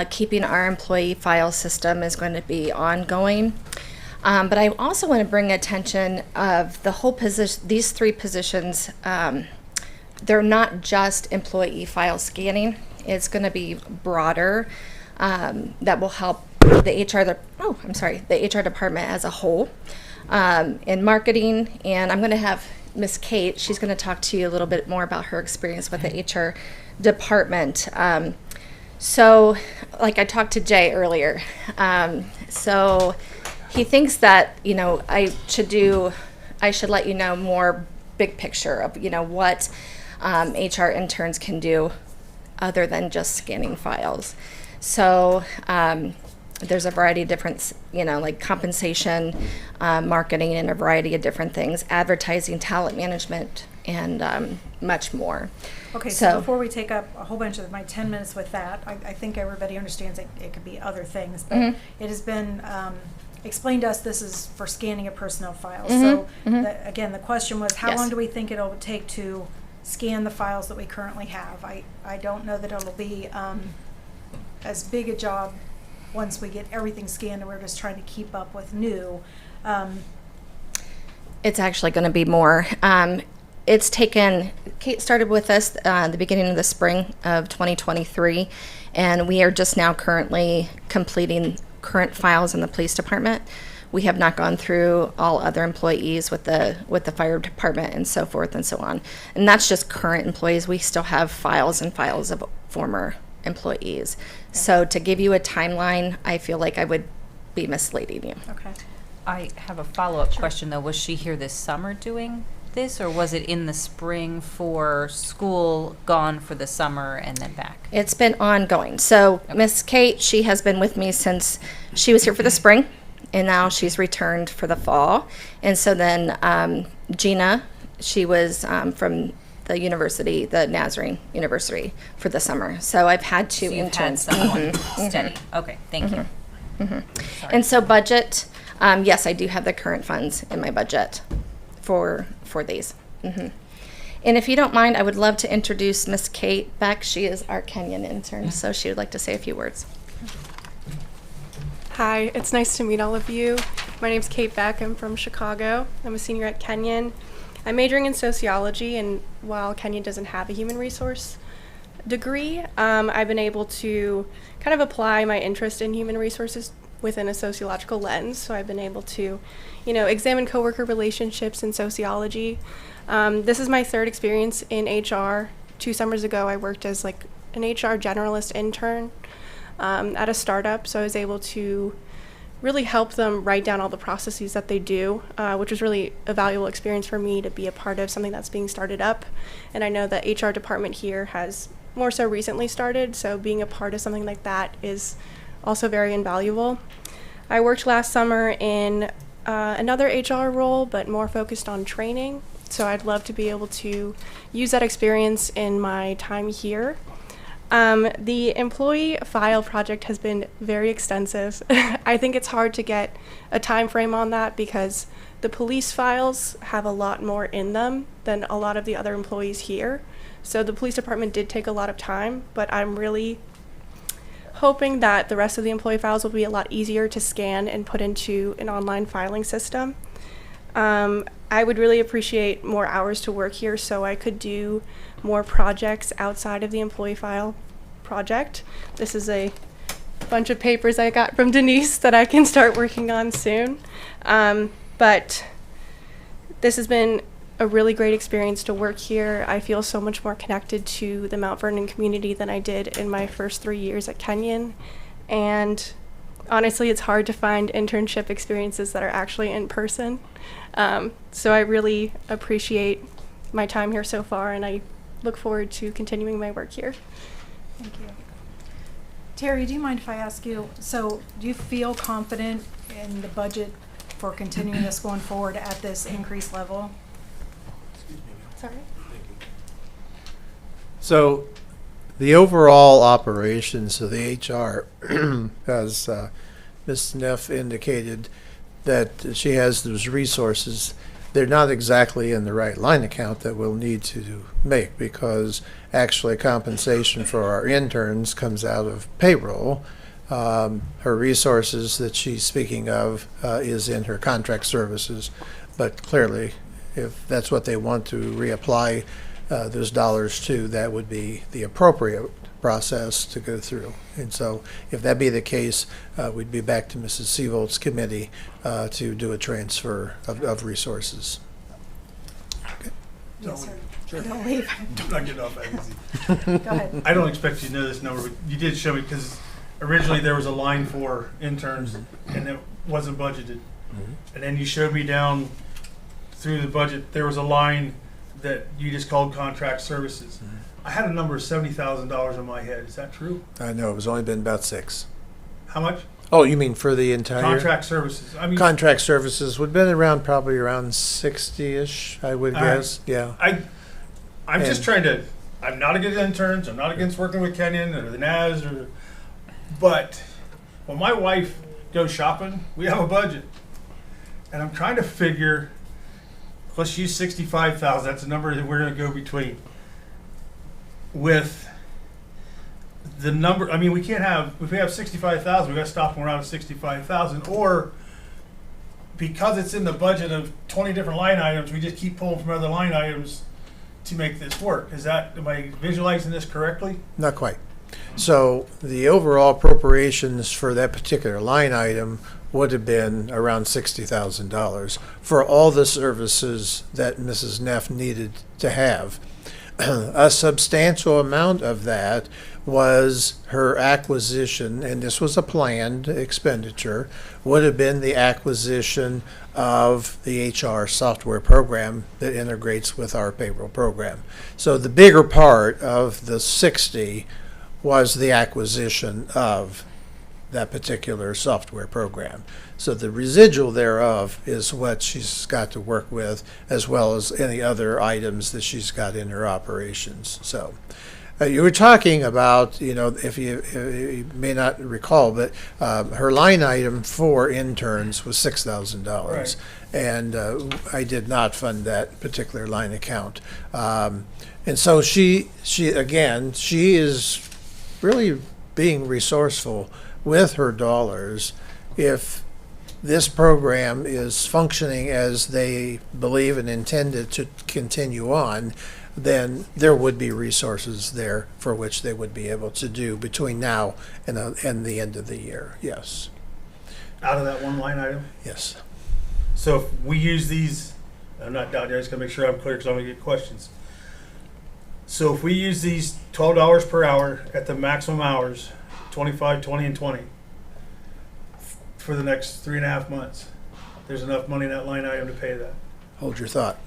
keeping our employee file system is going to be ongoing. But I also want to bring attention of the whole position, these 3 positions, they're not just employee file scanning. It's going to be broader, that will help the HR department as a whole. In marketing, and I'm going to have Miss Kate, she's going to talk to you a little bit more about her experience with the HR department. So, like I talked to Jay earlier, so he thinks that, I should let you know more big picture of, what HR interns can do other than just scanning files. So, there's a variety of different, like compensation, marketing, and a variety of different things, advertising, talent management, and much more. Okay, so before we take up a whole bunch of my 10 minutes with that, I think everybody understands it could be other things, but it has been explained to us this is for scanning a personnel file. So again, the question was, how long do we think it'll take to scan the files that we currently have? I don't know that it'll be as big a job once we get everything scanned and we're just trying to keep up with new. It's actually going to be more. Kate started with us the beginning of the spring of 2023, and we are just now currently completing current files in the police department. We have not gone through all other employees with the fire department and so forth and so on. And that's just current employees. We still have files and files of former employees. Okay. So to give you a timeline, I feel like I would be misleading you. Okay. I have a follow-up question, though. Was she here this summer doing this, or was it in the spring for school, gone for the summer, and then back? It's been ongoing. So Miss Kate, she has been with me since she was here for the spring, and now she's returned for the fall. And so then Gina, she was from the university, the Nazarene University, for the summer. So I've had 2 interns. Had someone steady. Okay, thank you. And so budget, yes, I do have the current funds in my budget for these. And if you don't mind, I would love to introduce Miss Kate Beck. She is our Kenyon intern, so she would like to say a few words. Hi, it's nice to meet all of you. My name's Kate Beck. I'm from Chicago. I'm a senior at Kenyon. I'm majoring in sociology, and while Kenyon doesn't have a human resource degree, I've been able to kind of apply my interest in human resources within a sociological lens. So I've been able to, examine coworker relationships in sociology. This is my 3rd experience in HR. 2 summers ago, I worked as like an HR generalist intern at a startup. So I was able to really help them write down all the processes that they do, which was really a valuable experience for me to be a part of something that's being started up. And I know the HR department here has more so recently started, so being a part of something like that is also very invaluable. I worked last summer in another HR role, but more focused on training. So I'd love to be able to use that experience in my time here. The employee file project has been very extensive. I think it's hard to get a time frame on that because the police files have a lot more in them than a lot of the other employees here. So the police department did take a lot of time, but I'm really hoping that the rest of the employee files will be a lot easier to scan and put into an online filing system. I would really appreciate more hours to work here so I could do more projects outside of the employee file project. This is a bunch of papers I got from Denise that I can start working on soon. But this has been a really great experience to work here. I feel so much more connected to the Mount Vernon community than I did in my first 3 years at Kenyon. And honestly, it's hard to find internship experiences that are actually in person. So I really appreciate my time here so far, and I look forward to continuing my work here. Thank you. Terry, do you mind if I ask you, so do you feel confident in the budget for continuing this going forward at this increased level? Sorry. So, the overall operations of the HR, as Ms. Neff indicated, that she has those resources, they're not exactly in the right line account that we'll need to make, because actually compensation for our interns comes out of payroll. Her resources that she's speaking of is in her contract services, but clearly, if that's what they want to reapply those dollars to, that would be the appropriate process to go through. And so if that be the case, we'd be back to Mrs. Seavolt's committee to do a transfer of resources. Okay. Yes, sir. Sure. Don't leave. I'm not getting off that easy. Go ahead. I don't expect you to know this number, but you did show me, because originally there was a line for interns and it wasn't budgeted. And then you showed me down through the budget, there was a line that you just called contract services. I had a number of $70,000 in my head. Is that true? I know, it was only been about 6. How much? Oh, you mean for the entire? Contract services. I mean, Contract services would have been around, probably around 60-ish, I would All right. guess, yeah. I'm just And- trying to, I'm not against interns, I'm not against working with Kenyon or the NAS, but when my wife goes shopping, we have a budget. And I'm trying to figure, let's use 65,000, that's a number that we're gonna go between. With the number, I mean, we can't have, if we have 65,000, we gotta stop them around at 65,000, or because it's in the budget of 20 different line items, we just keep pulling from other line items to make this work. Is that, am I visualizing this correctly? Not quite. So the overall appropriations for that particular line item would have been around $60,000 for all the services that Mrs. Neff needed to have. A substantial amount of that was her acquisition, and this was a planned expenditure, would have been the acquisition of the HR software program that integrates with our payroll program. So the bigger part of the 60 was the acquisition of that particular software program. So the residual thereof is what she's got to work with, as well as any other items that she's got in her operations. So you were talking about, if you may not recall, but her line item for interns was $6,000. Right. And I did not fund that particular line account. And so she is really being resourceful with her dollars. If this program is functioning as they believe and intended to continue on, then there would be resources there for which they would be able to do between now and the end of the year. Yes. Out of that one line item? Yes. So if we use these, I'm not down there, I just gotta make sure I'm clear because I'm gonna get questions. So if we use these $12 per hour at the maximum hours, 25, 20, and 20, for the next 3.5 months, there's enough money in that line item to pay that. Hold your thought.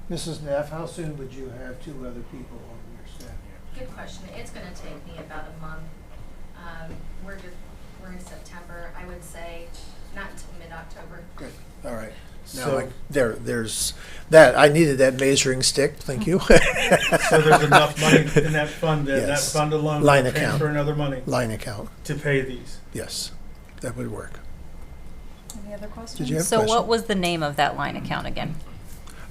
Mrs. Neff, how soon would you have 2 other people on your staff? Good question. It's going to take me about a month. We're in September. I would say not until mid-October. Good. All right. Now, So- there's that. I needed that measuring stick. Thank you. So there's enough money in that fund, that Yes. fund alone, Line to account. transfer another money Line account. to pay these. Yes, that would work. Any other questions? Did you have a So question? what was the name of that line account again?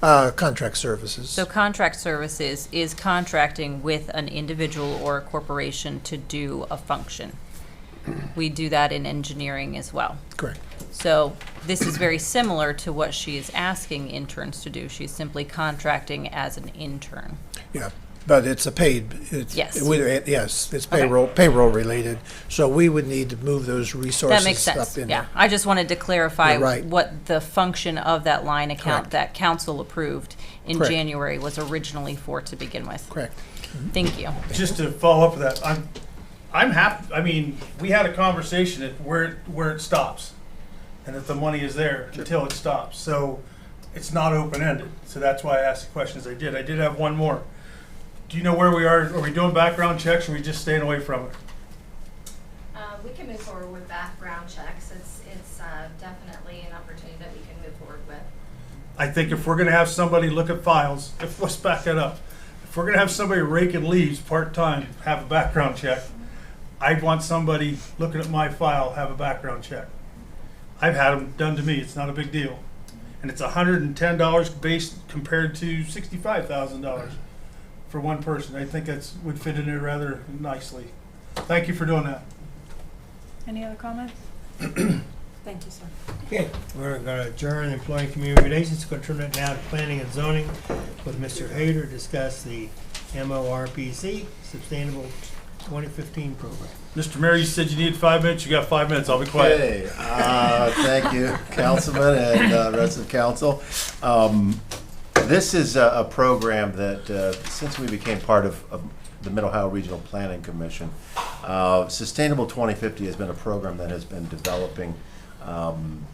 Contract services. So contract services is contracting with an individual or a corporation to do a function. We do that in engineering as well. Correct. So this is very similar to what she is asking interns to do. She's simply contracting as an intern. Yeah, but it's a paid. It's, Yes. Yes, it's Okay. payroll related. So we would need to move those resources That makes sense, up in yeah. there. I just wanted to clarify You're right. what the function of that line account Correct. that council approved in Correct. January was originally for to begin with. Correct. Thank you. Just to follow up with that, I'm happy. I mean, we had a conversation at where it stops, and that the money is there until it stops. So it's not open ended. So that's why I asked the questions I did. I did have one more. Do you know where we are? Are we doing background checks, or are we just staying away from it? We can move forward with background checks. It's definitely an opportunity that we can I think if we're gonna have somebody look at files, let's back that up. If we're gonna have somebody raking leaves part-time, have a background check, I'd want somebody looking at my file, have a background check. I've had them done to me, it's not a big deal. And it's $110 based compared to $65,000 for one person. I think that's would fit in there rather nicely. Thank you for doing that. Any other comments? Thank you, sir. Okay, we're gonna adjourn employee and community relations, gonna turn it now to planning and zoning with Mr. Hayter, discuss the MORPC, Sustainable 2015 program. Mr. Mayor, you said you needed 5 minutes, you got 5 minutes, I'll be quiet. Okay, thank you, Councilman and rest of council. This is a program that, since we became part of the Mid-Ohio Regional Planning Commission, Sustainable 2050 has been a program that has been developing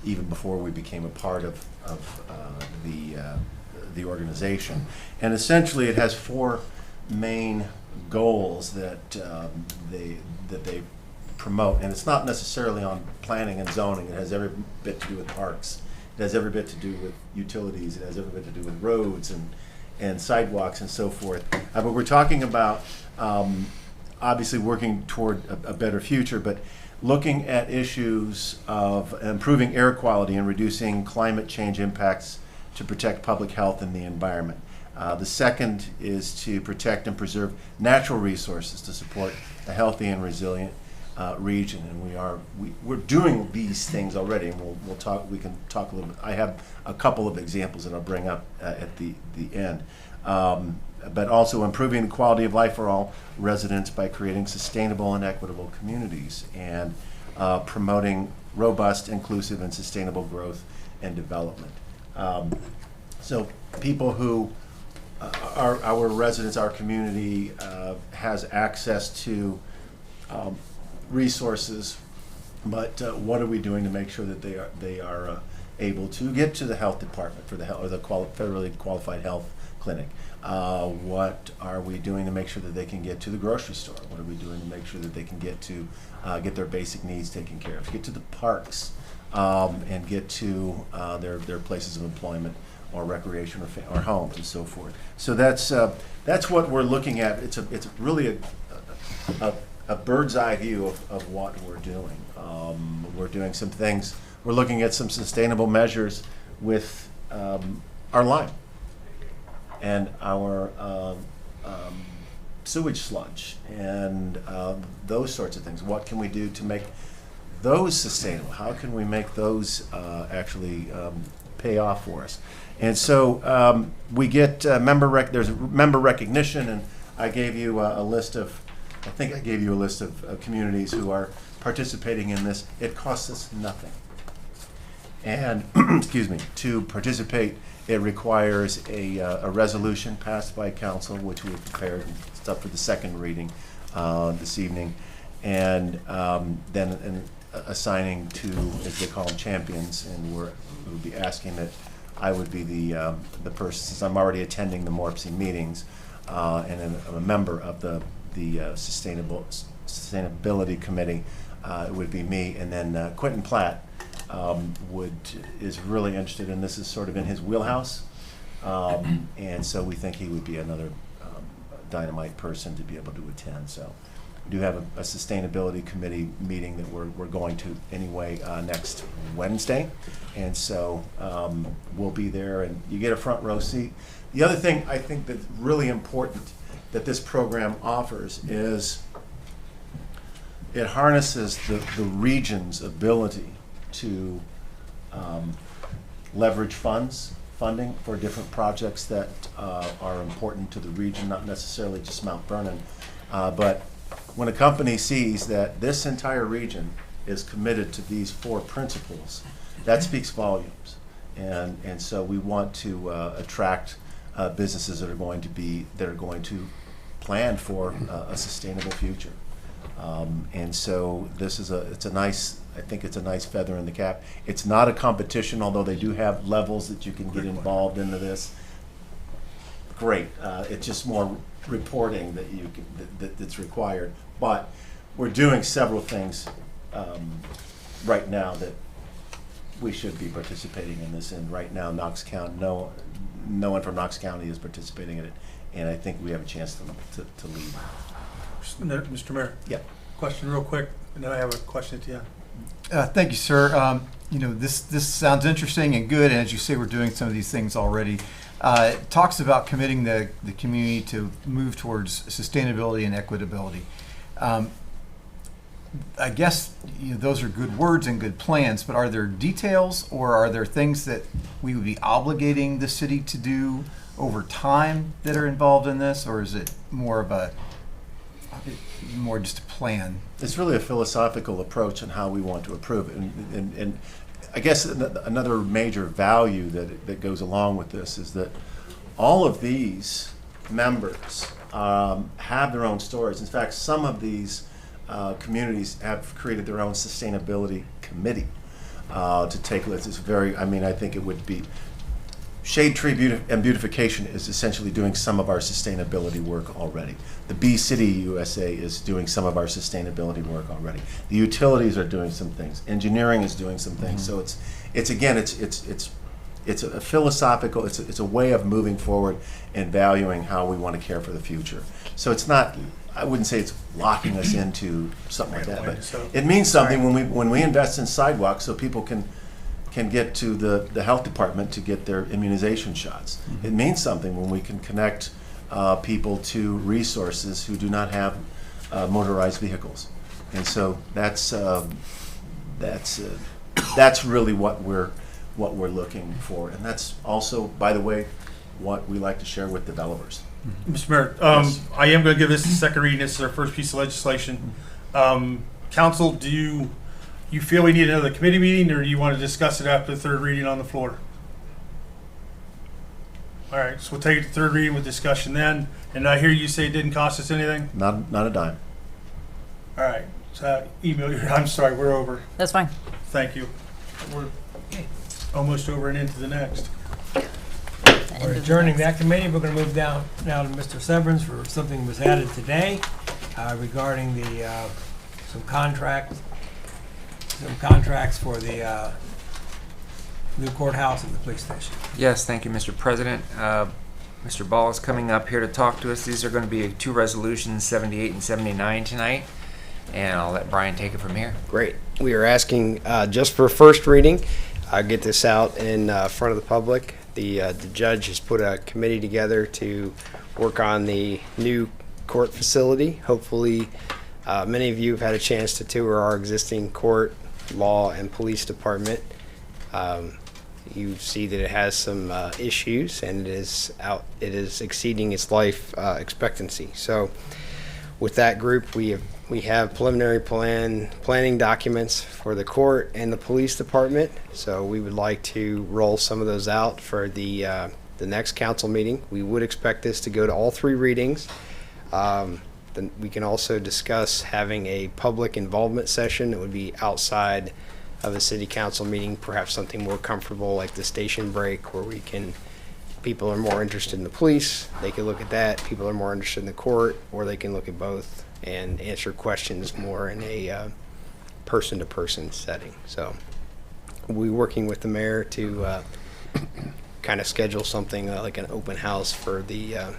even before we became a part of the organization. And essentially it has 4 main goals that they promote, and it's not necessarily on planning and zoning. It has every bit to do with parks. It has every bit to do with utilities. It has every bit to do with roads and sidewalks and so forth. But we're talking about obviously working toward a better future, but looking at issues of improving air quality and reducing climate change impacts to protect public health and the environment. The second is to protect and preserve natural resources to support a healthy and resilient region, and we're doing these things already, and we can talk a little bit. I have a couple of examples that I'll bring up at the end. But also improving the quality of life for all residents by creating sustainable and equitable communities, and promoting robust, inclusive, and sustainable growth and development. So people who our residents, our community has access to resources, but what are we doing to make sure that they are able to get to the health department for the health, or the federally qualified health clinic? What are we doing to make sure that they can get to the grocery store? What are we doing to make sure that they can get to get their basic needs taken care of, get to the parks, and get to their places of employment or recreation or homes and so forth? So that's what we're looking at. It's really a bird's eye view of what we're doing. We're doing some things. We're looking at some sustainable measures with our lime and our sewage sludge and those sorts of things. What can we do to make those sustainable? How can we make those actually pay off for us? And so we get there's member recognition, and I gave you a list of, I think I gave you a list of communities who are participating in this. It costs us nothing. And excuse me, to participate, it requires a resolution passed by council, which we prepared and stuff for the second reading this evening, and then assigning 2, as they call them, champions, and we'll be asking that I would be the person, since I'm already attending the MORPC meetings, and I'm a member of the Sustainability Committee. It would be me, and then Quentin Platt is really interested in this, is sort of in his wheelhouse, and so we think he would be another dynamite person to be able to attend. So we do have a sustainability committee meeting that we're going to anyway next Wednesday, and so we'll be there, and you get a front row seat. The other thing I think that's really important that this program offers is it harnesses the region's ability to leverage funding for different projects that are important to the region, not necessarily just Mount Vernon, but when a company sees that this entire region is committed to these 4 principles, that speaks volumes. And so we want to attract businesses that are going to plan for a sustainable future. And so I think it's a nice feather in the cap. It's not a competition, although they do have levels that you can get involved into this. Great. It's just more reporting that's required. But we're doing several things right now that we should be participating in this. And right now, Knox County, no one from Knox County is participating in it, and I think we have a chance to lead. Mr. Mayor. Yeah. Question real quick, and then I have a question at the end. Thank you, sir. This sounds interesting and good, and as you say, we're doing some of these things already. It talks about committing the community to move towards sustainability and equitability. I guess those are good words and good plans, but are there details or are there things that we would be obligating the city to do over time that are involved in this, or is it more just a plan? It's really a philosophical approach on how we want to approve it. And I guess another major value that goes along with this is that all of these members have their own stories. In fact, some of these communities have created their own sustainability committee to take a look. It's very, I think it would be Shade Tree and Beautification is essentially doing some of our sustainability work already. The Bee City USA is doing some of our sustainability work already. The utilities are doing some things. Engineering is doing some things. So it's a philosophical. It's a way of moving forward and valuing how we want to care for the future. So it's not. I wouldn't say it's locking us into something like that, but it means something when we invest in sidewalks so people can get to the health department to get their immunization shots. It means something when we can connect people to resources who do not have motorized vehicles, and so that's really what we're looking for, and that's also, by the way, what we like to share with developers. Mr. Mayor, Yes. I am going to give this a second reading. This is our first piece of legislation. Council, do you feel we need another committee meeting, or do you want to discuss it after the third reading on the floor? All right, so we'll take it to third reading with discussion then. And I hear you say it didn't cost us anything? Not a dime. All right, so email you. I'm sorry, we're over. That's fine. Thank you. We're almost over and into the next. We're adjourning that committee. We're going to move down now to Mr. Severance for something that was added today regarding the some contracts for the new courthouse and the police station. Yes, thank you, Mr. President. Mr. Ball is coming up here to talk to us. These are going to be two resolutions, 78 and 79 tonight, and I'll let Brian take it from here. Great. We are asking just for first reading. Get this out in front of the public. The judge has put a committee together to work on the new court facility. Hopefully, many of you have had a chance to tour our existing court, law, and police department. You see that it has some issues, and it is exceeding its life expectancy. So, with that group, we have preliminary planning documents for the court and the police department. So we would like to roll some of those out for the next council meeting. We would expect this to go to all three readings. Then we can also discuss having a public involvement session that would be outside of a city council meeting, perhaps something more comfortable like the station break, where people are more interested in the police, they can look at that. People are more interested in the court, or they can look at both and answer questions more in a person-to-person setting. So we're working with the mayor to kind of schedule something like an open house for the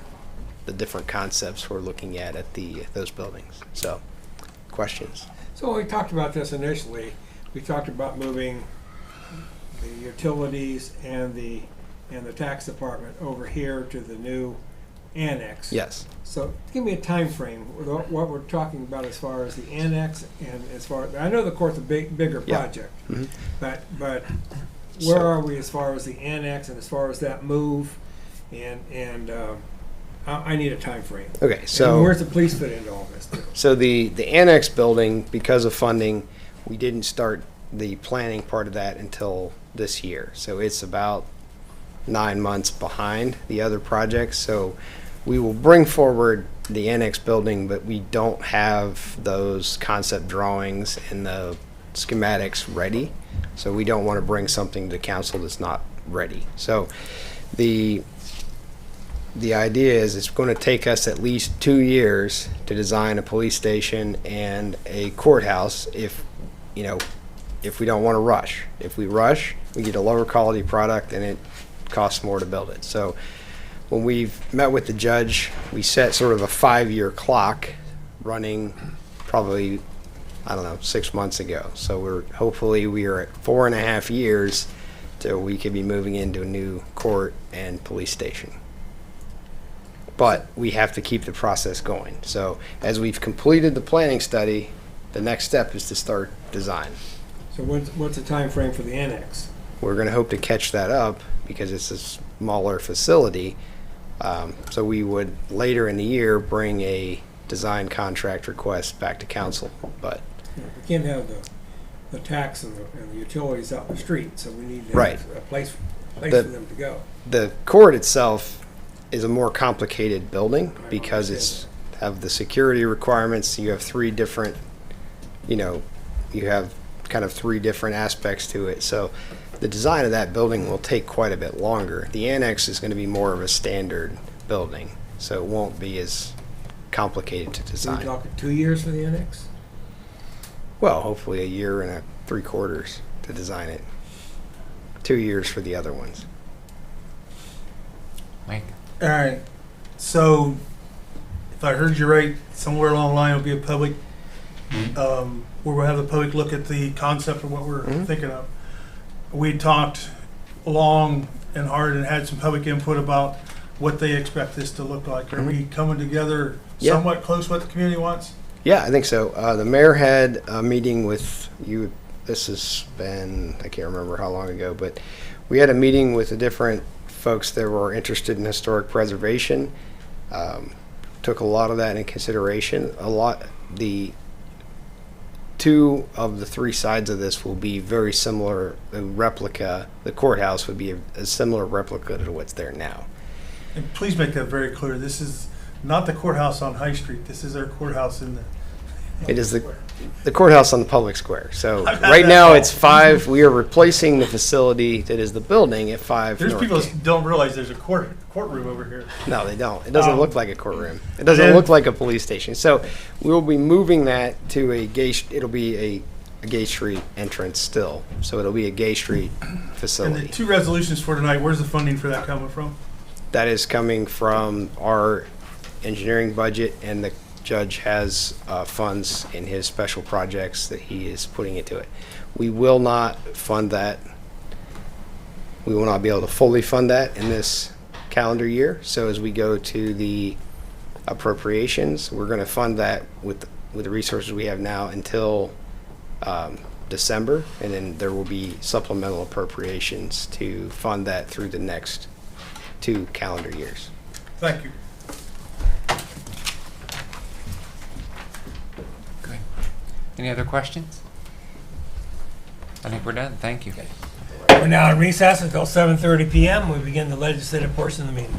different concepts we're looking at those buildings. So, questions? So when we talked about this initially, we talked about moving the utilities and the tax department over here to the new annex. Yes. So give me a time frame, what we're talking about as far as the annex, and as far, I know the court's a bigger project, Mm-hmm. but where are we as far as the annex and as far as that move, and I need a time frame. Okay, so and where's the police fit into all this too? So the annex building, because of funding, we didn't start the planning part of that until this year. So it's about 9 months behind the other projects. So we will bring forward the annex building, but we don't have those concept drawings and the schematics ready. So we don't want to bring something to council that's not ready. So the idea is it's going to take us at least 2 years to design a police station and a courthouse if, if we don't want to rush. If we rush, we get a lower quality product and it costs more to build it. So when we've met with the judge, we set sort of a 5-year clock running probably, I don't know, 6 months ago. So hopefully we are at 4.5 years till we could be moving into a new court and police station. But we have to keep the process going. So as we've completed the planning study, the next step is to start design. So what's the time frame for the annex? We're going to hope to catch that up because it's a smaller facility. So we would later in the year bring a design contract request back to council. But We can't have the tax and the utilities out in the street, so we need to Right. have a place for The- them to go. the court itself is a more complicated building because it's have the security requirements. You have 3 different, you have kind of 3 different aspects to it. So the design of that building will take quite a bit longer. The annex is going to be more of a standard building, so it won't be as complicated to So design. you're talking 2 years for the annex? Well, hopefully a year and 3/4 to design it. 2 years for the other ones. Mike? All right. So, if I heard you right, somewhere along the line will be a public, where we'll have the public look at the concept of what we're thinking of. We talked long and hard and had some public input about what they expect this to look like. Are we coming together Yeah. somewhat close what the community wants? Yeah, I think so. The mayor had a meeting with you. This has been, I can't remember how long ago, but we had a meeting with the different folks that were interested in historic preservation. Took a lot of that in consideration. The 2 of the 3 sides of this will be very similar. The replica, the courthouse would be a similar replica to what's there now. And please make that very clear. This is not the courthouse on High Street. This is our courthouse in the. It is the courthouse on the public square. So I've had right that now thought. it's 5. We are replacing the facility that is the building at 5 There's people Northgate. that don't realize there's a courtroom over here. No, they don't. It doesn't Um, look like a courtroom. It doesn't and- look like a police station. So we'll be moving that to a gay. It'll be a Gay Street entrance still. So it'll be a Gay Street And the facility. 2 resolutions for tonight, where's the funding for that coming from? That is coming from our engineering budget, and the judge has funds in his special projects that he is putting into it. We will not fund that. We will not be able to fully fund that in this calendar year. So as we go to the appropriations, we're going to fund that with the resources we have now until December, and then there will be supplemental appropriations to fund that through the next 2 calendar years. Thank you. Good. Any other questions? I think we're done. Thank you. We're now in recess until 7:30 PM. We begin the legislative portion of the meeting.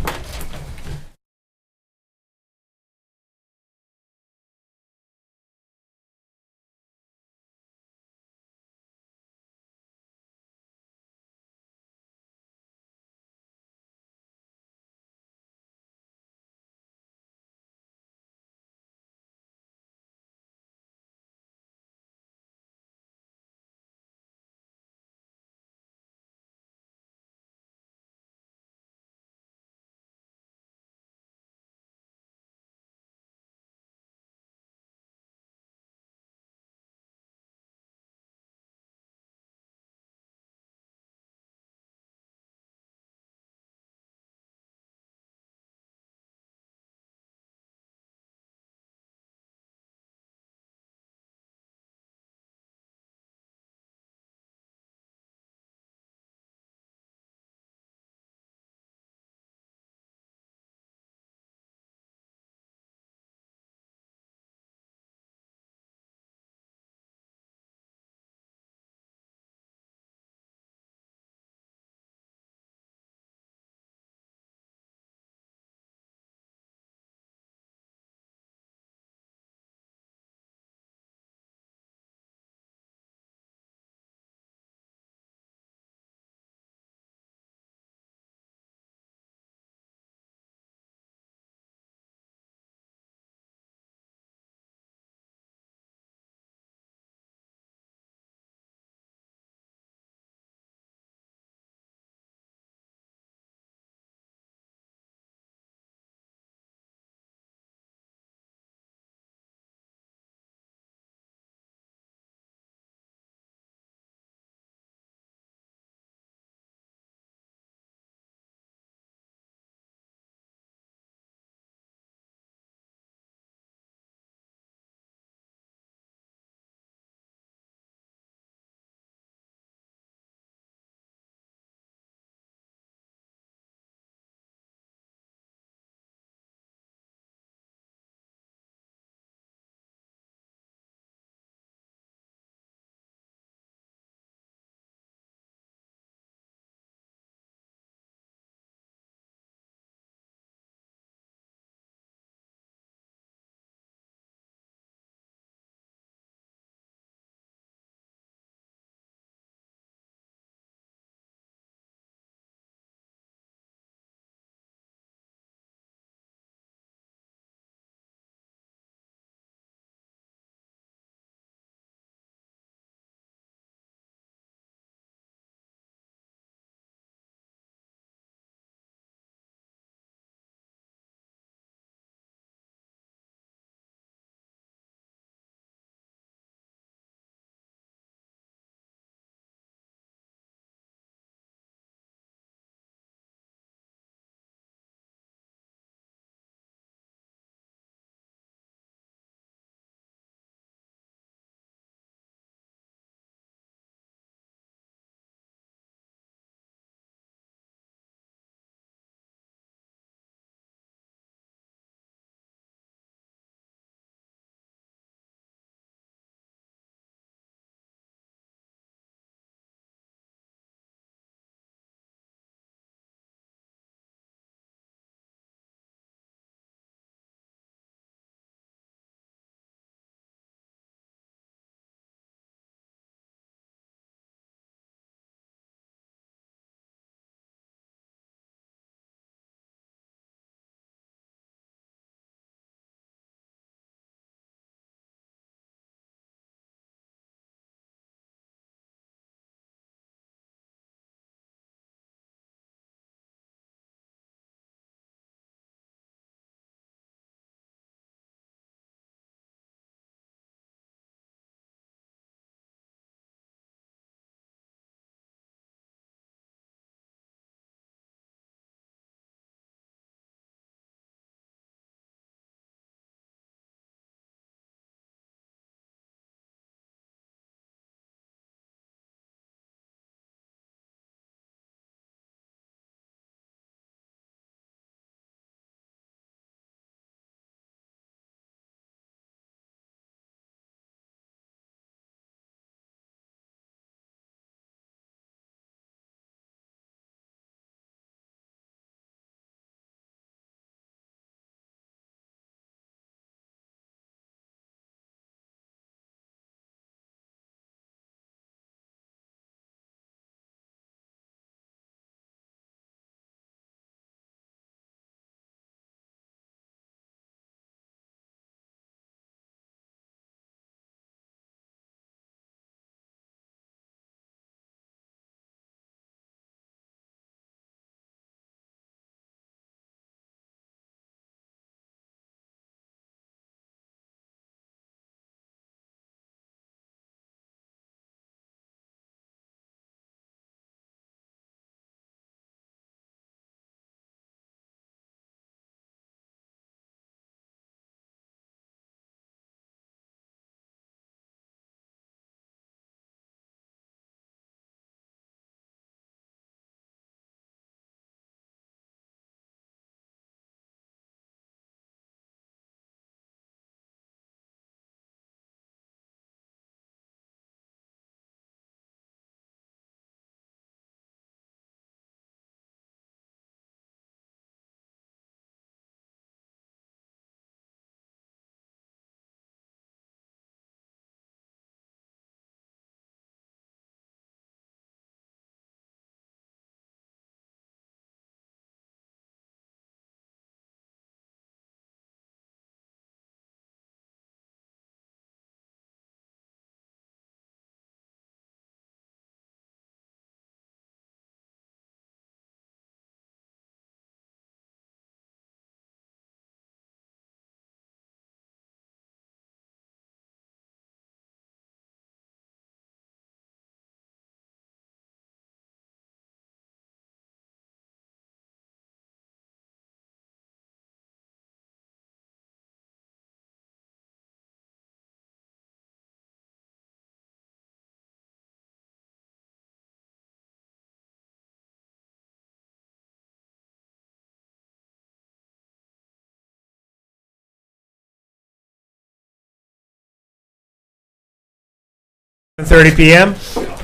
7:30 p.m.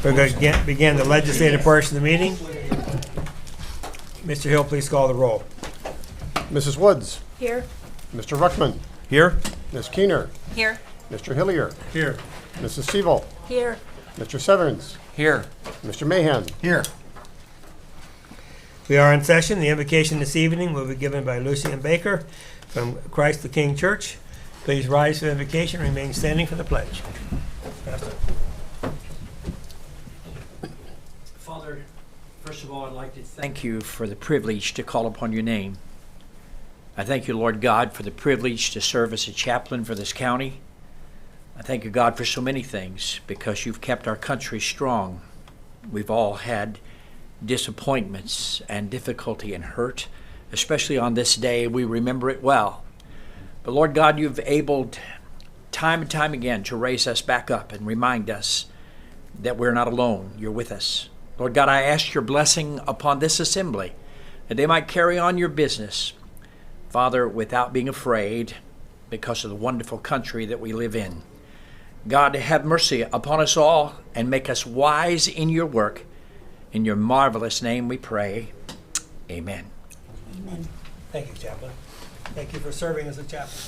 We're going to begin the legislative portion of the meeting. Mr. Hill, please call the roll. Mrs. Woods. Here. Mr. Ruckman. Here? Ms. Keener. Here. Mr. Hillier. Here. Mrs. Siebel. Here. Mr. Severns. Here. Mr. Mahan. Here. We are in session. The invocation this evening will be given by Lucian Baker from Christ the King Church. Please rise for the invocation. Remain standing for the pledge. Pastor. Father, first of all, I'd like to thank you for the privilege to call upon your name. I thank you, Lord God, for the privilege to serve as a chaplain for this county. I thank you, God, for so many things, because you've kept our country strong. We've all had disappointments and difficulty and hurt, especially on this day. We remember it well. But Lord God, you've abled time and time again to raise us back up and remind us that we're not alone. You're with us. Lord God, I ask your blessing upon this assembly, that they might carry on your business, Father, without being afraid, because of the wonderful country that we live in. God, have mercy upon us all and make us wise in your work. In your marvelous name we pray. Amen. Amen. Thank you, Chaplain. Thank you for serving as a chaplain.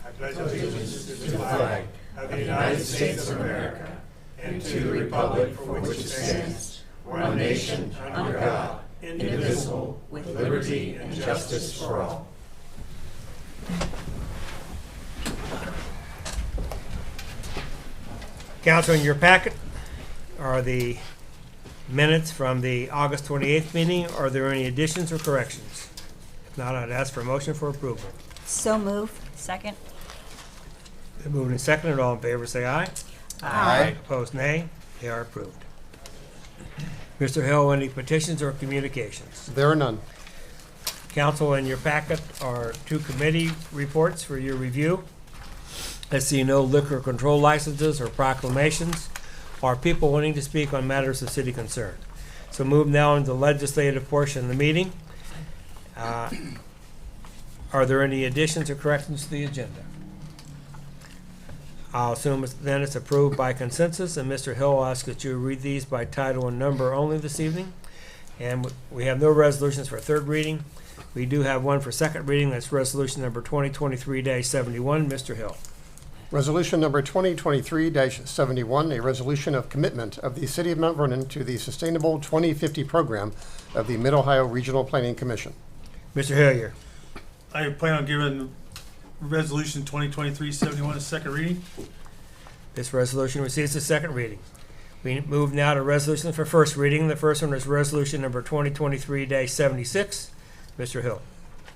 I pledge allegiance to the flag of the United States of America and to the republic for which it stands, one nation, under God, indivisible, with liberty and justice for all. Council, in your packet are the minutes from the August 28th meeting. Are there any additions or corrections? If not, I'd ask for a motion for approval. So moved. Second. Been moved and seconded. All in favor, say aye. Aye. Opposed, nay. They are approved. Mr. Hill, any petitions or communications? There are none. Council, in your packet are 2 committee reports for your review. I see no liquor control licenses or proclamations or people wanting to speak on matters of city concern. So move now into the legislative portion of the meeting. Are there any additions or corrections to the agenda? I'll assume then it's approved by consensus, and Mr. Hill will ask that you read these by title and number only this evening. And we have no resolutions for third reading. We do have one for second reading. That's resolution number 2023-71. Mr. Hill. Resolution number 2023-71, a resolution of commitment of the City of Mount Vernon to the Sustainable 2050 program of the Mid-Ohio Regional Planning Commission. Mr. Hillier. I plan on giving Resolution 2023-71 a second reading. This resolution receives a second reading. We move now to resolutions for first reading. The first one is resolution number 2023-76. Mr. Hill.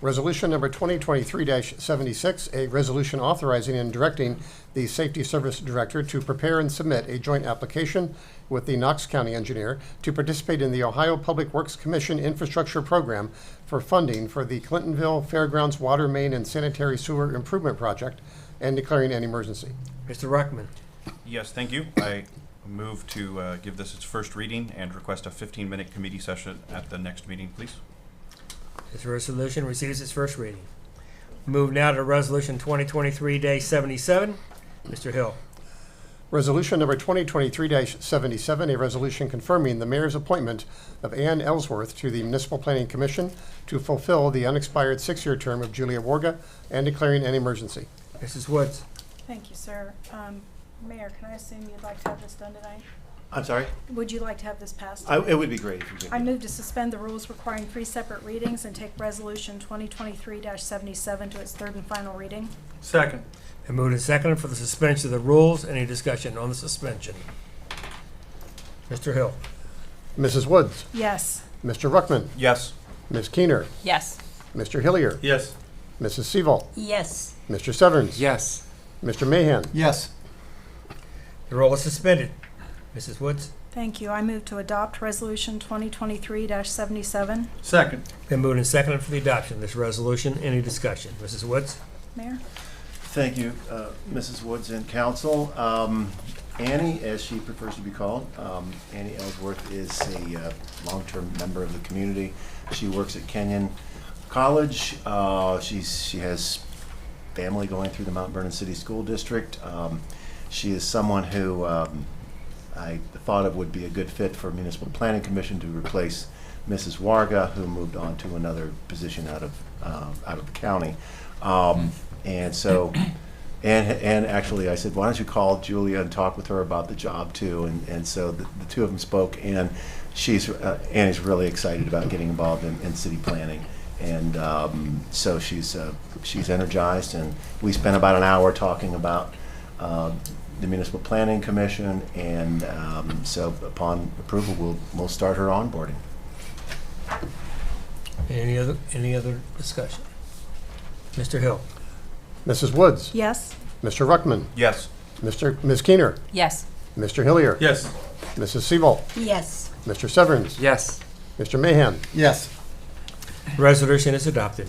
Resolution number 2023-76, a resolution authorizing and directing the Safety Service Director to prepare and submit a joint application with the Knox County Engineer to participate in the Ohio Public Works Commission Infrastructure Program for funding for the Clintonville Fairgrounds Water Main and Sanitary Sewer Improvement Project and declaring an emergency. Mr. Ruckman. Yes, thank you. I move to give this its first reading and request a 15-minute committee session at the next meeting, please. This resolution receives its first reading. Move now to resolution 2023-77. Mr. Hill. Resolution number 2023-77, a resolution confirming the mayor's appointment of Ann Ellsworth to the Municipal Planning Commission to fulfill the unexpired 6-year term of Julia Warga and declaring an emergency. Mrs. Woods. Thank you, sir. Mayor, can I assume you'd like to have this done tonight? I'm sorry? Would you like to have this passed? It would be great if you could. I move to suspend the rules requiring 3 separate readings and take resolution 2023-77 to its third and final reading. Second. And moved and seconded for the suspension of the rules. Any discussion on the suspension? Mr. Hill. Mrs. Woods. Yes. Mr. Ruckman. Yes. Ms. Keener. Yes. Mr. Hillier. Yes. Mrs. Siebel. Yes. Mr. Severns. Yes. Mr. Mahan. Yes. The roll is suspended. Mrs. Woods. Thank you. I move to adopt resolution 2023-77. Second. Been moved and seconded for the adoption of this resolution. Any discussion? Mrs. Woods. Mayor? Thank you, Mrs. Woods and council. Annie, as she prefers to be called, Annie Ellsworth is a long-term member of the community. She works at Kenyon College. She has family going through the Mount Vernon City School District. She is someone who I thought of would be a good fit for Municipal Planning Commission to replace Mrs. Warga, who moved on to another position out of the county. And so, and actually I said, why don't you call Julia and talk with her about the job too? And so the two of them spoke, and Annie's really excited about getting involved in city planning. And so she's energized, and we spent about an hour talking about the Municipal Planning Commission, and so upon approval, we'll start her onboarding. Any other discussion? Mr. Hill? Mrs. Woods? Yes. Mr. Ruckman? Yes. Ms. Keener? Yes. Mr. Hillier? Yes. Mrs. Seabolt? Yes. Mr. Severns? Yes. Mr. Mahan? Yes. Resolution is adopted.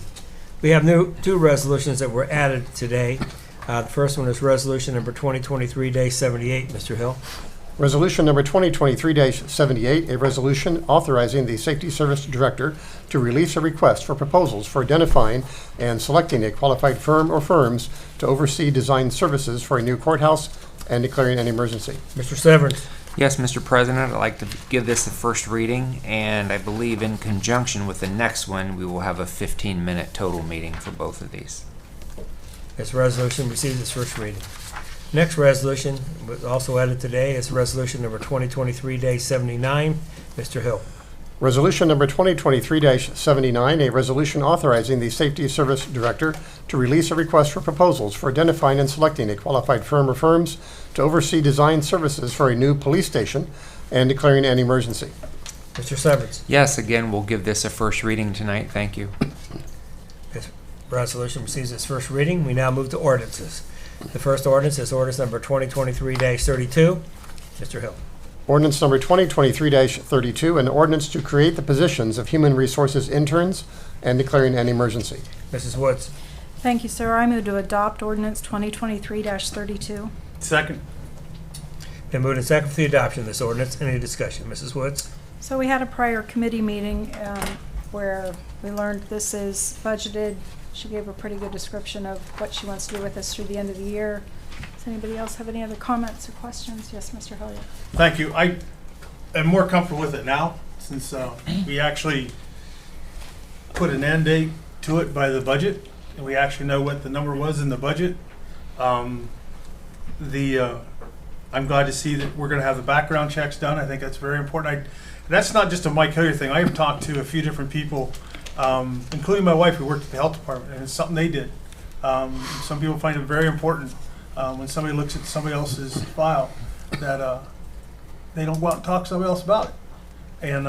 We have two resolutions that were added today. The first one is resolution number 2023-78. Mr. Hill? Resolution number 2023-78, a resolution authorizing the Safety Service Director to release a request for proposals for identifying and selecting a qualified firm or firms to oversee design services for a new courthouse and declaring an emergency. Mr. Severns? Yes, Mr. President, I'd like to give this the first reading, and I believe in conjunction with the next one, we will have a 15-minute total meeting for both of these. This resolution receives its first reading. Next resolution, was also added today, is resolution number 2023-79. Mr. Hill? Resolution number 2023-79, a resolution authorizing the Safety Service Director to release a request for proposals for identifying and selecting a qualified firm or firms to oversee design services for a new police station and declaring an emergency. Mr. Severns? Yes, again, we'll give this a first reading tonight. Thank you. This resolution receives its first reading. We now move to ordinances. The first ordinance is ordinance number 2023-32. Mr. Hill? Ordinance number 2023-32, an ordinance to create the positions of Human Resources interns and declaring an emergency. Mrs. Woods? Thank you, sir. I move to adopt ordinance 2023-32. Second. Been moved and seconded for the adoption of this ordinance. Any discussion? Mrs. Woods? So we had a prior committee meeting where we learned this is budgeted. She gave a pretty good description of what she wants to do with this through the end of the year. Does anybody else have any other comments or questions? Yes, Mr. Hillier. Thank you. I am more comfortable with it now, since we actually put an end date to it by the budget, and we actually know what the number was in the budget. I'm glad to see that we're going to have the background checks done. I think that's very important. That's not just a Mike Hillier thing. I've talked to a few different people, including my wife, who worked at the health department, and it's something they did. Some people find it very important when somebody looks at somebody else's file that they don't go out and talk to somebody else about it, and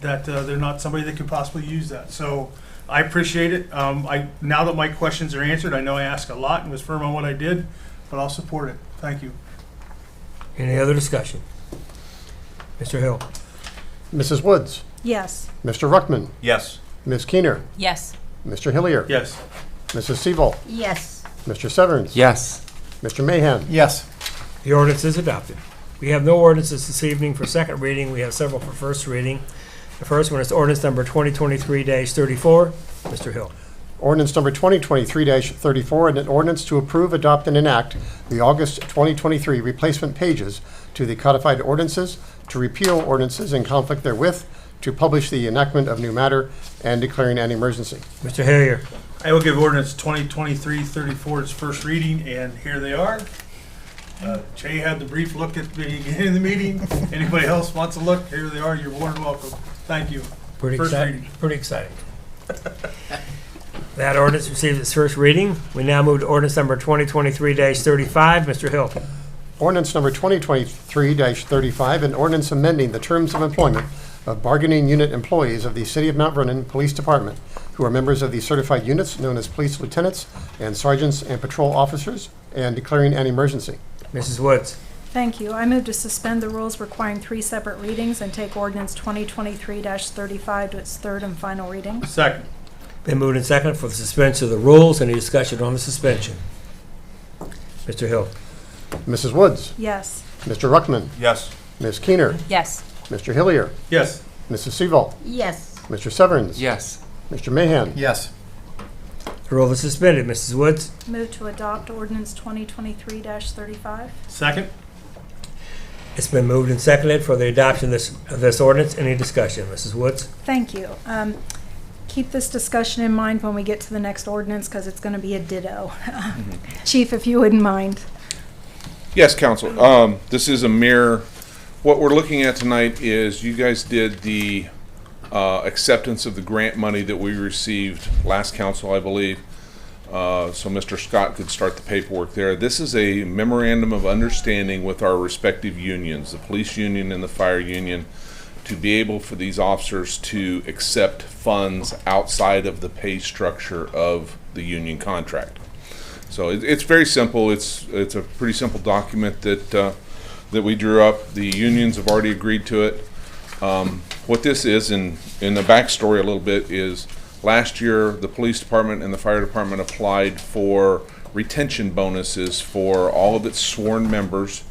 that they're not somebody that could possibly use that. So I appreciate it. Now that my questions are answered, I know I asked a lot and was firm on what I did, but I'll support it. Thank you. Any other discussion? Mr. Hill? Mrs. Woods? Yes. Mr. Ruckman? Yes. Ms. Keener? Yes. Mr. Hillier? Yes. Mrs. Seabolt? Yes. Mr. Severns? Yes. Mr. Mahan? Yes. The ordinance is adopted. We have no ordinances this evening for second reading. We have several for first reading. The first one is ordinance number 2023-34. Mr. Hill? Ordinance number 2023-34, an ordinance to approve, adopt, and enact the August 2023 replacement pages to the codified ordinances, to repeal ordinances in conflict therewith, to publish the enactment of new matter, and declaring an emergency. Mr. Hillier? I will give ordinance 2023-34 its first reading, and here they are. Jay had the brief look at the beginning of the meeting. Anybody else wants to look? Here they are. You're more than welcome. Thank you. Pretty First exciting. reading. Pretty exciting. That ordinance received its first reading. We now move to ordinance number 2023-35. Mr. Hill? Ordinance number 2023-35, an ordinance amending the terms of employment of bargaining unit employees of the City of Mount Vernon Police Department who are members of the certified units known as police lieutenants and sergeants and patrol officers, and declaring an emergency. Mrs. Woods? Thank you. I move to suspend the rules requiring 3 separate readings and take ordinance 2023-35 to its third and final reading. Second. Been moved and seconded for the suspension of the rules. Any discussion on the suspension? Mr. Hill? Mrs. Woods? Yes. Mr. Ruckman? Yes. Ms. Keener? Yes. Mr. Hillier? Yes. Mrs. Seabolt? Yes. Mr. Severns? Yes. Mr. Mahan? Yes. The rules are suspended. Mrs. Woods? Move to adopt ordinance 2023-35. Second? It's been moved and seconded for the adoption of this ordinance. Any discussion? Mrs. Woods? Thank you. Keep this discussion in mind when we get to the next ordinance, because it's going to be a ditto. Chief, if you wouldn't mind. Yes, Council. This is a mere, what we're looking at tonight is you guys did the acceptance of the grant money that we received last council, I believe. So Mr. Scott could start the paperwork there. This is a memorandum of understanding with our respective unions, the police union and the fire union, to be able for these officers to accept funds outside of the pay structure of the union contract. So it's very simple. It's a pretty simple document that that we drew up. The unions have already agreed to it. What this is, in the backstory a little bit, is last year the police department and the fire department applied for retention bonuses for all of its sworn members.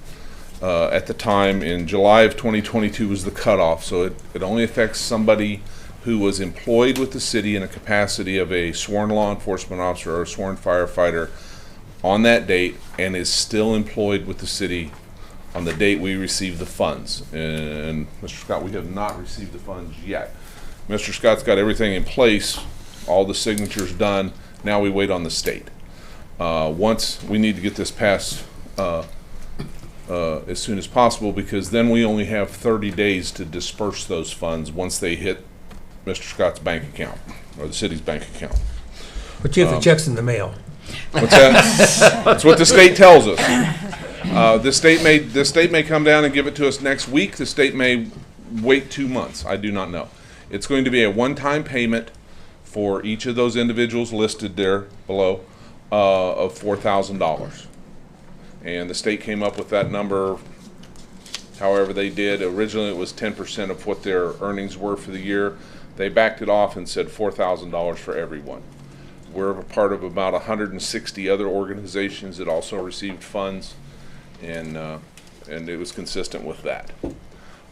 At the time, in July of 2022 was the cutoff, so it only affects somebody who was employed with the city in a capacity of a sworn law enforcement officer or a sworn firefighter on that date and is still employed with the city on the date we receive the funds. And Mr. Scott, we have not received the funds yet. Mr. Scott's got everything in place, all the signatures done. Now we wait on the state. Once we need to get this passed as soon as possible, because then we only have 30 days to disperse those funds once they hit Mr. Scott's bank account or the city's bank account. But you have the checks in the mail. What's that? That's what the state tells us. The state may come down and give it to us next week. The state may wait 2 months. I do not know. It's going to be a one-time payment for each of those individuals listed there below of $4,000. And the state came up with that number however they did. Originally it was 10% of what their earnings were for the year. They backed it off and said $4,000 for everyone. We're a part of about 160 other organizations that also received funds, and it was consistent with that.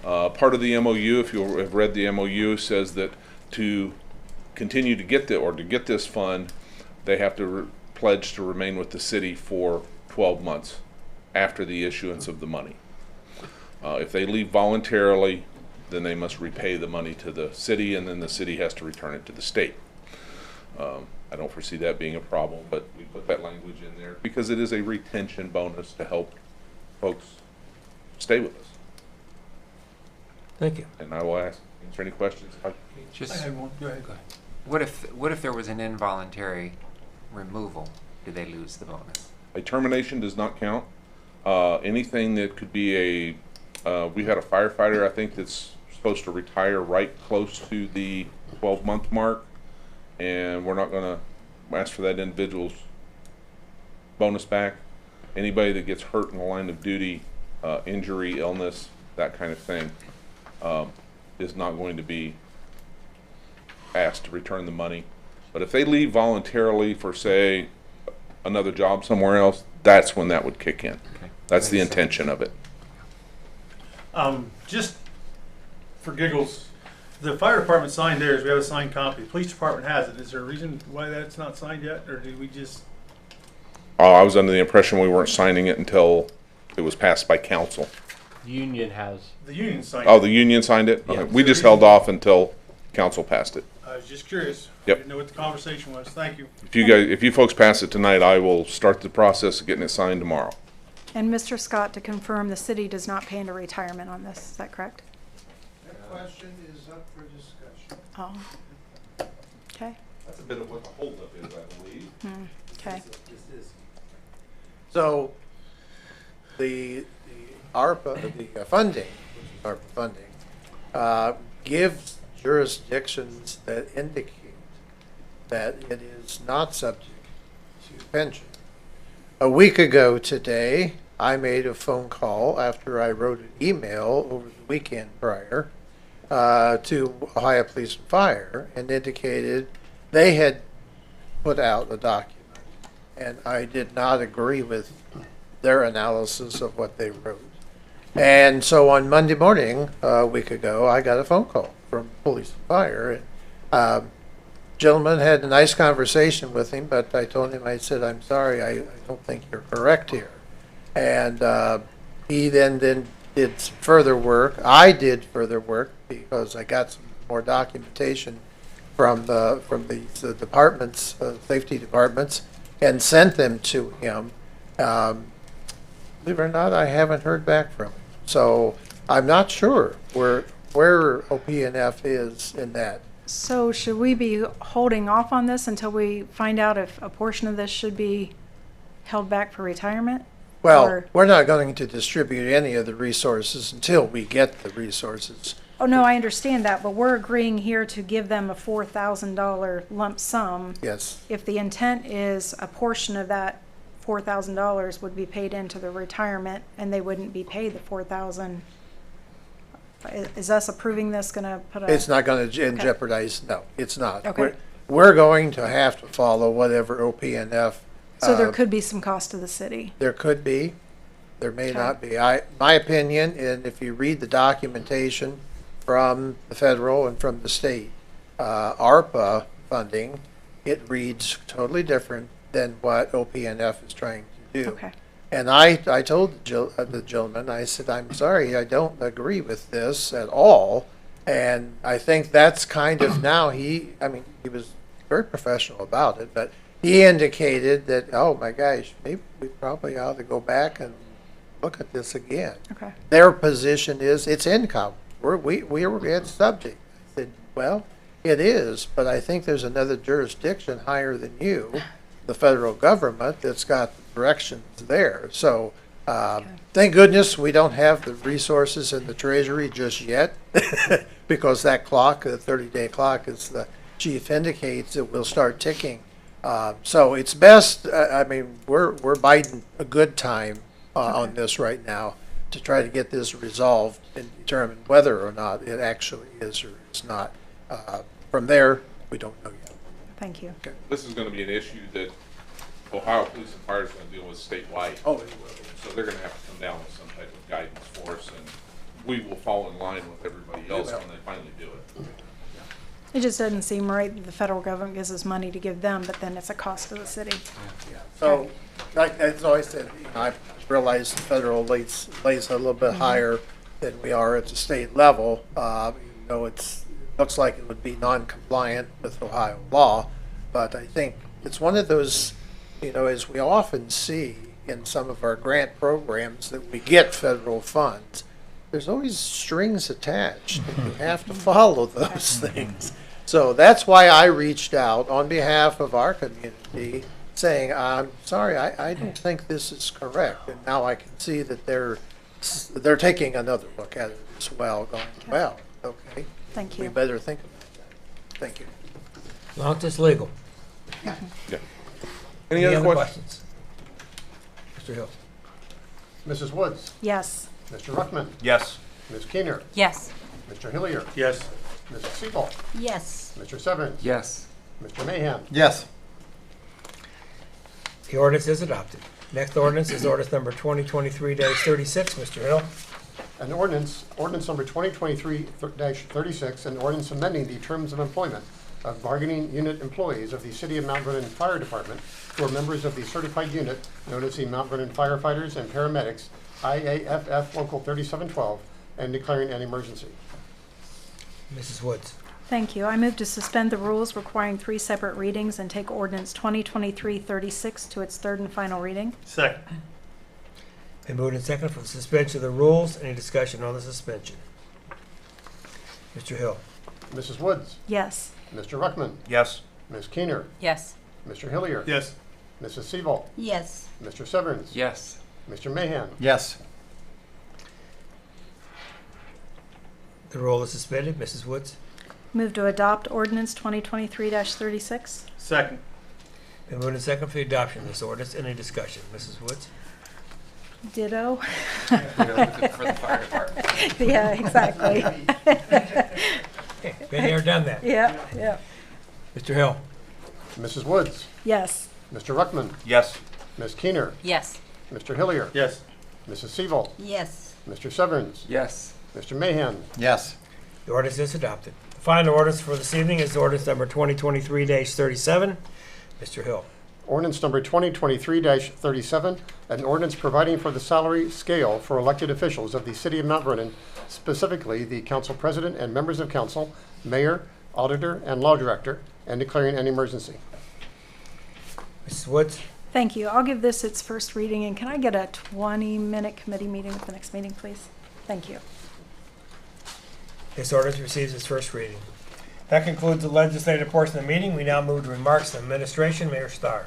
Part of the MOU, if you have read the MOU, says that to continue to get this fund, they have to pledge to remain with the city for 12 months after the issuance of the money. If they leave voluntarily, then they must repay the money to the city, and then the city has to return it to the state. I don't foresee that being a problem, but we put that language in there because it is a retention bonus to help folks stay with us. Thank you. And I will answer any questions. Just, I had one. Go ahead. what if there was an involuntary removal? Do they lose the bonus? A termination does not count. Anything that could be we had a firefighter, I think, that's supposed to retire right close to the 12-month mark, and we're not going to ask for that individual's bonus back. Anybody that gets hurt in the line of duty, injury, illness, that kind of thing, is not going to be asked to return the money. But if they leave voluntarily for, say, another job somewhere else, that's when that would kick in. Okay. That's the intention of it. Just for giggles, the fire department signed theirs. We have a signed copy. The police department has it. Is there a reason why that's not signed yet, or did we just? I was under the impression we weren't signing it until it was passed by council. The union has. The union signed Oh, it. the union signed it? Yeah. Okay. We just held off until council passed it. I was just curious. Yep. I didn't know what the conversation was. Thank you. If you folks pass it tonight, I will start the process of getting it signed tomorrow. And Mr. Scott, to confirm, the city does not pay into retirement on this. Is that correct? That question is up for discussion. Oh. Okay. That's a bit of what the holdup is, I believe. Okay. So the ARPA, the funding, which is ARPA funding, gives jurisdictions that indicate that it is not subject to pension. A week ago today, I made a phone call after I wrote an email over the weekend prior to Ohio Police and Fire and indicated they had put out a document, and I did not agree with their analysis of what they wrote. And so on Monday morning, a week ago, I got a phone call from Police and Fire. gentleman, had a nice conversation with him, but I told him, I said, I'm sorry, I don't think you're correct here. And he then did some further work. I did further work because I got some more documentation from the departments, safety departments, and sent them to him. Believe it or not, I haven't heard back from him. So I'm not sure where OPNF is in that. So should we be holding off on this until we find out if a portion of this should be held back for retirement? Well, Or- we're not going to distribute any of the resources until we get the resources. Oh, no, I understand that, but we're agreeing here to give them a $4,000 lump sum. Yes. If the intent is a portion of that $4,000 would be paid into the retirement and they wouldn't be paid the $4,000, is us approving this gonna put a? It's not going to Okay. jeopardize, no, it's not. Okay. We're going to have to follow whatever OPNF. So there could be some cost to the city. There could be, there may Okay. not be. My opinion, and if you read the documentation from the federal and from the state, ARPA funding, it reads totally different than what OPNF is trying to do. Okay. And I told the gentleman, I said, I'm sorry, I don't agree with this at all. And I think that's kind of now he was very professional about it, but he indicated that, oh my gosh, maybe we probably ought to go back and look at this again. Okay. Their position is it's income. It's subject. I said, well, it is, but I think there's another jurisdiction higher than you, the federal government, that's got directions there. So thank goodness we don't have the resources in the Treasury just yet, because that clock, the 30-day clock, as the chief indicates, it will start ticking. So it's best, we're biding a good time on this right now to try to get this resolved and determine whether or not it actually is or is not. From there, we don't know yet. Thank you. This is going to be an issue that Ohio Police and Fire is going to deal with statewide. Oh, it will. So they're going to have to come down with some type of guidance for us, and we will fall in line with everybody else when they finally do it. It just doesn't seem right that the federal government gives us money to give them, but then it's a cost to the city. So, like as I said, I realize the federal lays a little bit higher than we are at the state level. Even though it looks like it would be non-compliant with Ohio law, but I think it's one of those, as we often see in some of our grant programs that we get federal funds, there's always strings attached, and you have to follow those things. So that's why I reached out on behalf of our community, saying, I'm sorry, I don't think this is correct. And now I can see that they're taking another look at it as well, going, well, okay. Thank you. We better think about that. Thank you. As long as it's legal. Yeah. Any other questions? Mr. Hill? Mrs. Woods? Yes. Mr. Ruckman? Yes. Ms. Keener? Yes. Mr. Hillier? Yes. Mrs. Siebel? Yes. Mr. Severns? Yes. Mr. Mahan? Yes. The ordinance is adopted. Next ordinance is ordinance number 2023-36. Mr. Hill? An ordinance number 2023-36, an ordinance amending the terms of employment of bargaining unit employees of the City of Mount Vernon Fire Department who are members of the certified unit known as the Mount Vernon Firefighters and Paramedics, IAFF Local 3712, and declaring an emergency. Mrs. Woods? Thank you. I move to suspend the rules requiring 3 separate readings and take ordinance 2023-36 to its third and final reading. Second. Been moved and seconded for the suspension of the rules. Any discussion on the suspension? Mr. Hill? Mrs. Woods? Yes. Mr. Ruckman? Yes. Ms. Keener? Yes. Mr. Hillier? Yes. Mrs. Siebel? Yes. Mr. Severns? Yes. Mr. Mahan? Yes. The roll is suspended. Mrs. Woods? Move to adopt ordinance 2023-36. Second. Been moved and seconded for the adoption of this ordinance. Any discussion? Mrs. Woods? Ditto. For the fire department. Yeah, exactly. Been there, done that. Yeah, yeah. Mr. Hill? Mrs. Woods? Yes. Mr. Ruckman? Yes. Ms. Keener? Yes. Mr. Hillier? Yes. Mrs. Siebel? Yes. Mr. Severns? Yes. Mr. Mahan? Yes. The ordinance is adopted. The Final orders for this evening is ordinance number 2023-37. Mr. Hill. Ordinance number 2023-37, an ordinance providing for the salary scale for elected officials of the City of Mount Vernon, specifically the council president and members of council, mayor, auditor, and law director, and declaring an emergency. Mrs. Woods. Thank you. I'll give this its first reading, and can I get a 20-minute committee meeting at the next meeting, please? Thank you. This ordinance receives its first reading. That concludes the legislative portion of the meeting. We now move to remarks from administration. Mayor Starr.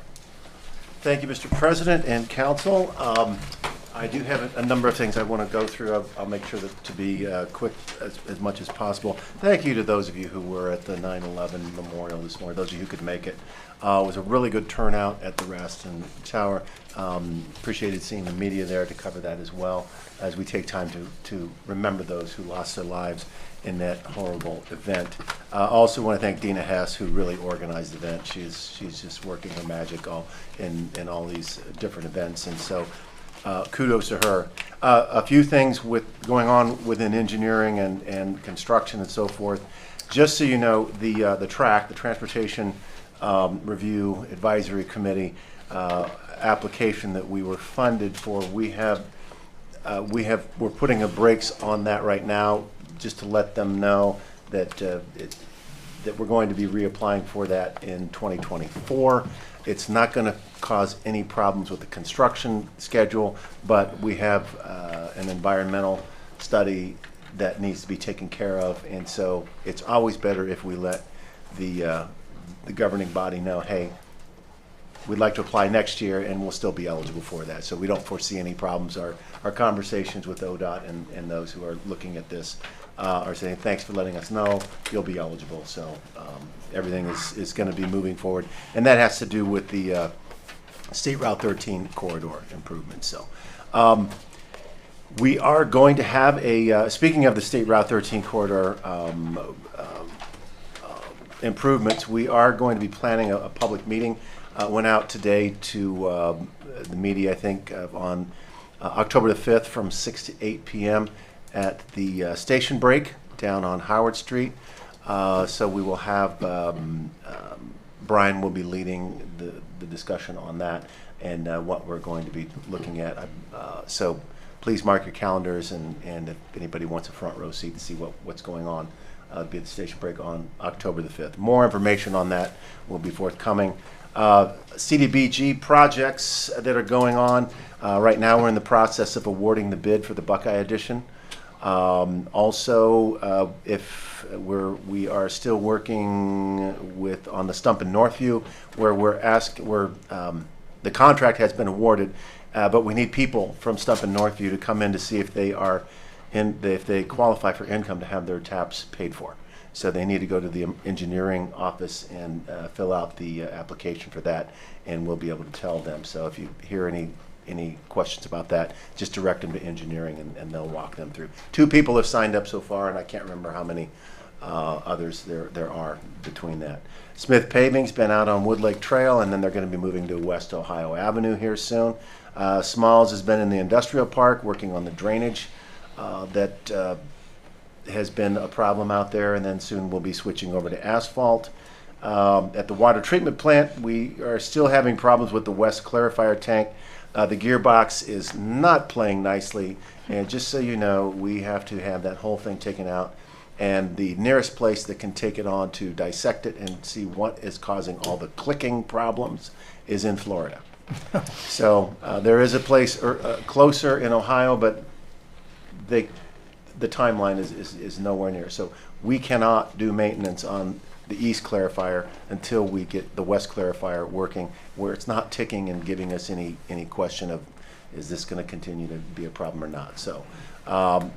Thank you, Mr. President and Council. I do have a number of things I want to go through. I'll make sure that to be quick as much as possible. Thank you to those of you who were at the 9/11 memorial this morning, those of you who could make it. It was a really good turnout at the Raston Tower. Appreciated seeing the media there to cover that as well, as we take time to remember those who lost their lives in that horrible event. I also want to thank Dina Hess, who really organized the event. She's just working her magic in all these different events, and so kudos to her. A few things going on within engineering and construction and so forth. Just so you know, the Transportation Review Advisory Committee application that we were funded for, we're putting a brakes on that right now, just to let them know that that we're going to be reapplying for that in 2024. It's not going to cause any problems with the construction schedule, but we have an environmental study that needs to be taken care of, and so it's always better if we let the governing body know, hey, we'd like to apply next year and we'll still be eligible for that. So we don't foresee any problems. Our conversations with ODOT and those who are looking at this are saying, thanks for letting us know, you'll be eligible. So everything is going to be moving forward. And that has to do with the State Route 13 corridor improvements. So we are going to have speaking of the State Route 13 corridor improvements, we are going to be planning a public meeting. Went out today to the media, I think, on October the 5th from 6 to 8 p.m. at the station break down on Howard Street. So we will have, Brian will be leading the discussion on that and what we're going to be looking at. So please mark your calendars, and if anybody wants a front row seat to see what's going on, be at the station break on October the 5th. More information on that will be forthcoming. CDBG projects that are going on. Right now we're in the process of awarding the bid for the Buckeye Edition. Also, if we are still working on the stump in Northview, where the contract has been awarded, but we need people from Stump in Northview to come in to see if they qualify for income to have their taps paid for. So they need to go to the engineering office and fill out the application for that, and we'll be able to tell them. So if you hear any questions about that, just direct them to engineering, and they'll walk them through. 2 people have signed up so far, and I can't remember how many others there are between that. Smith Paving's been out on Wood Lake Trail, and then they're going to be moving to West Ohio Avenue here soon. Smalls has been in the industrial park working on the drainage that has been a problem out there, and then soon we'll be switching over to asphalt. At the water treatment plant, we are still having problems with the West clarifier tank. The gearbox is not playing nicely, and just so you know, we have to have that whole thing taken out, and the nearest place that can take it on to dissect it and see what is causing all the clicking problems is in Florida. So there is a place closer in Ohio, but the timeline is nowhere near. So we cannot do maintenance on the East clarifier until we get the West clarifier working, where it's not ticking and giving us any question of, is this going to continue to be a problem or not? So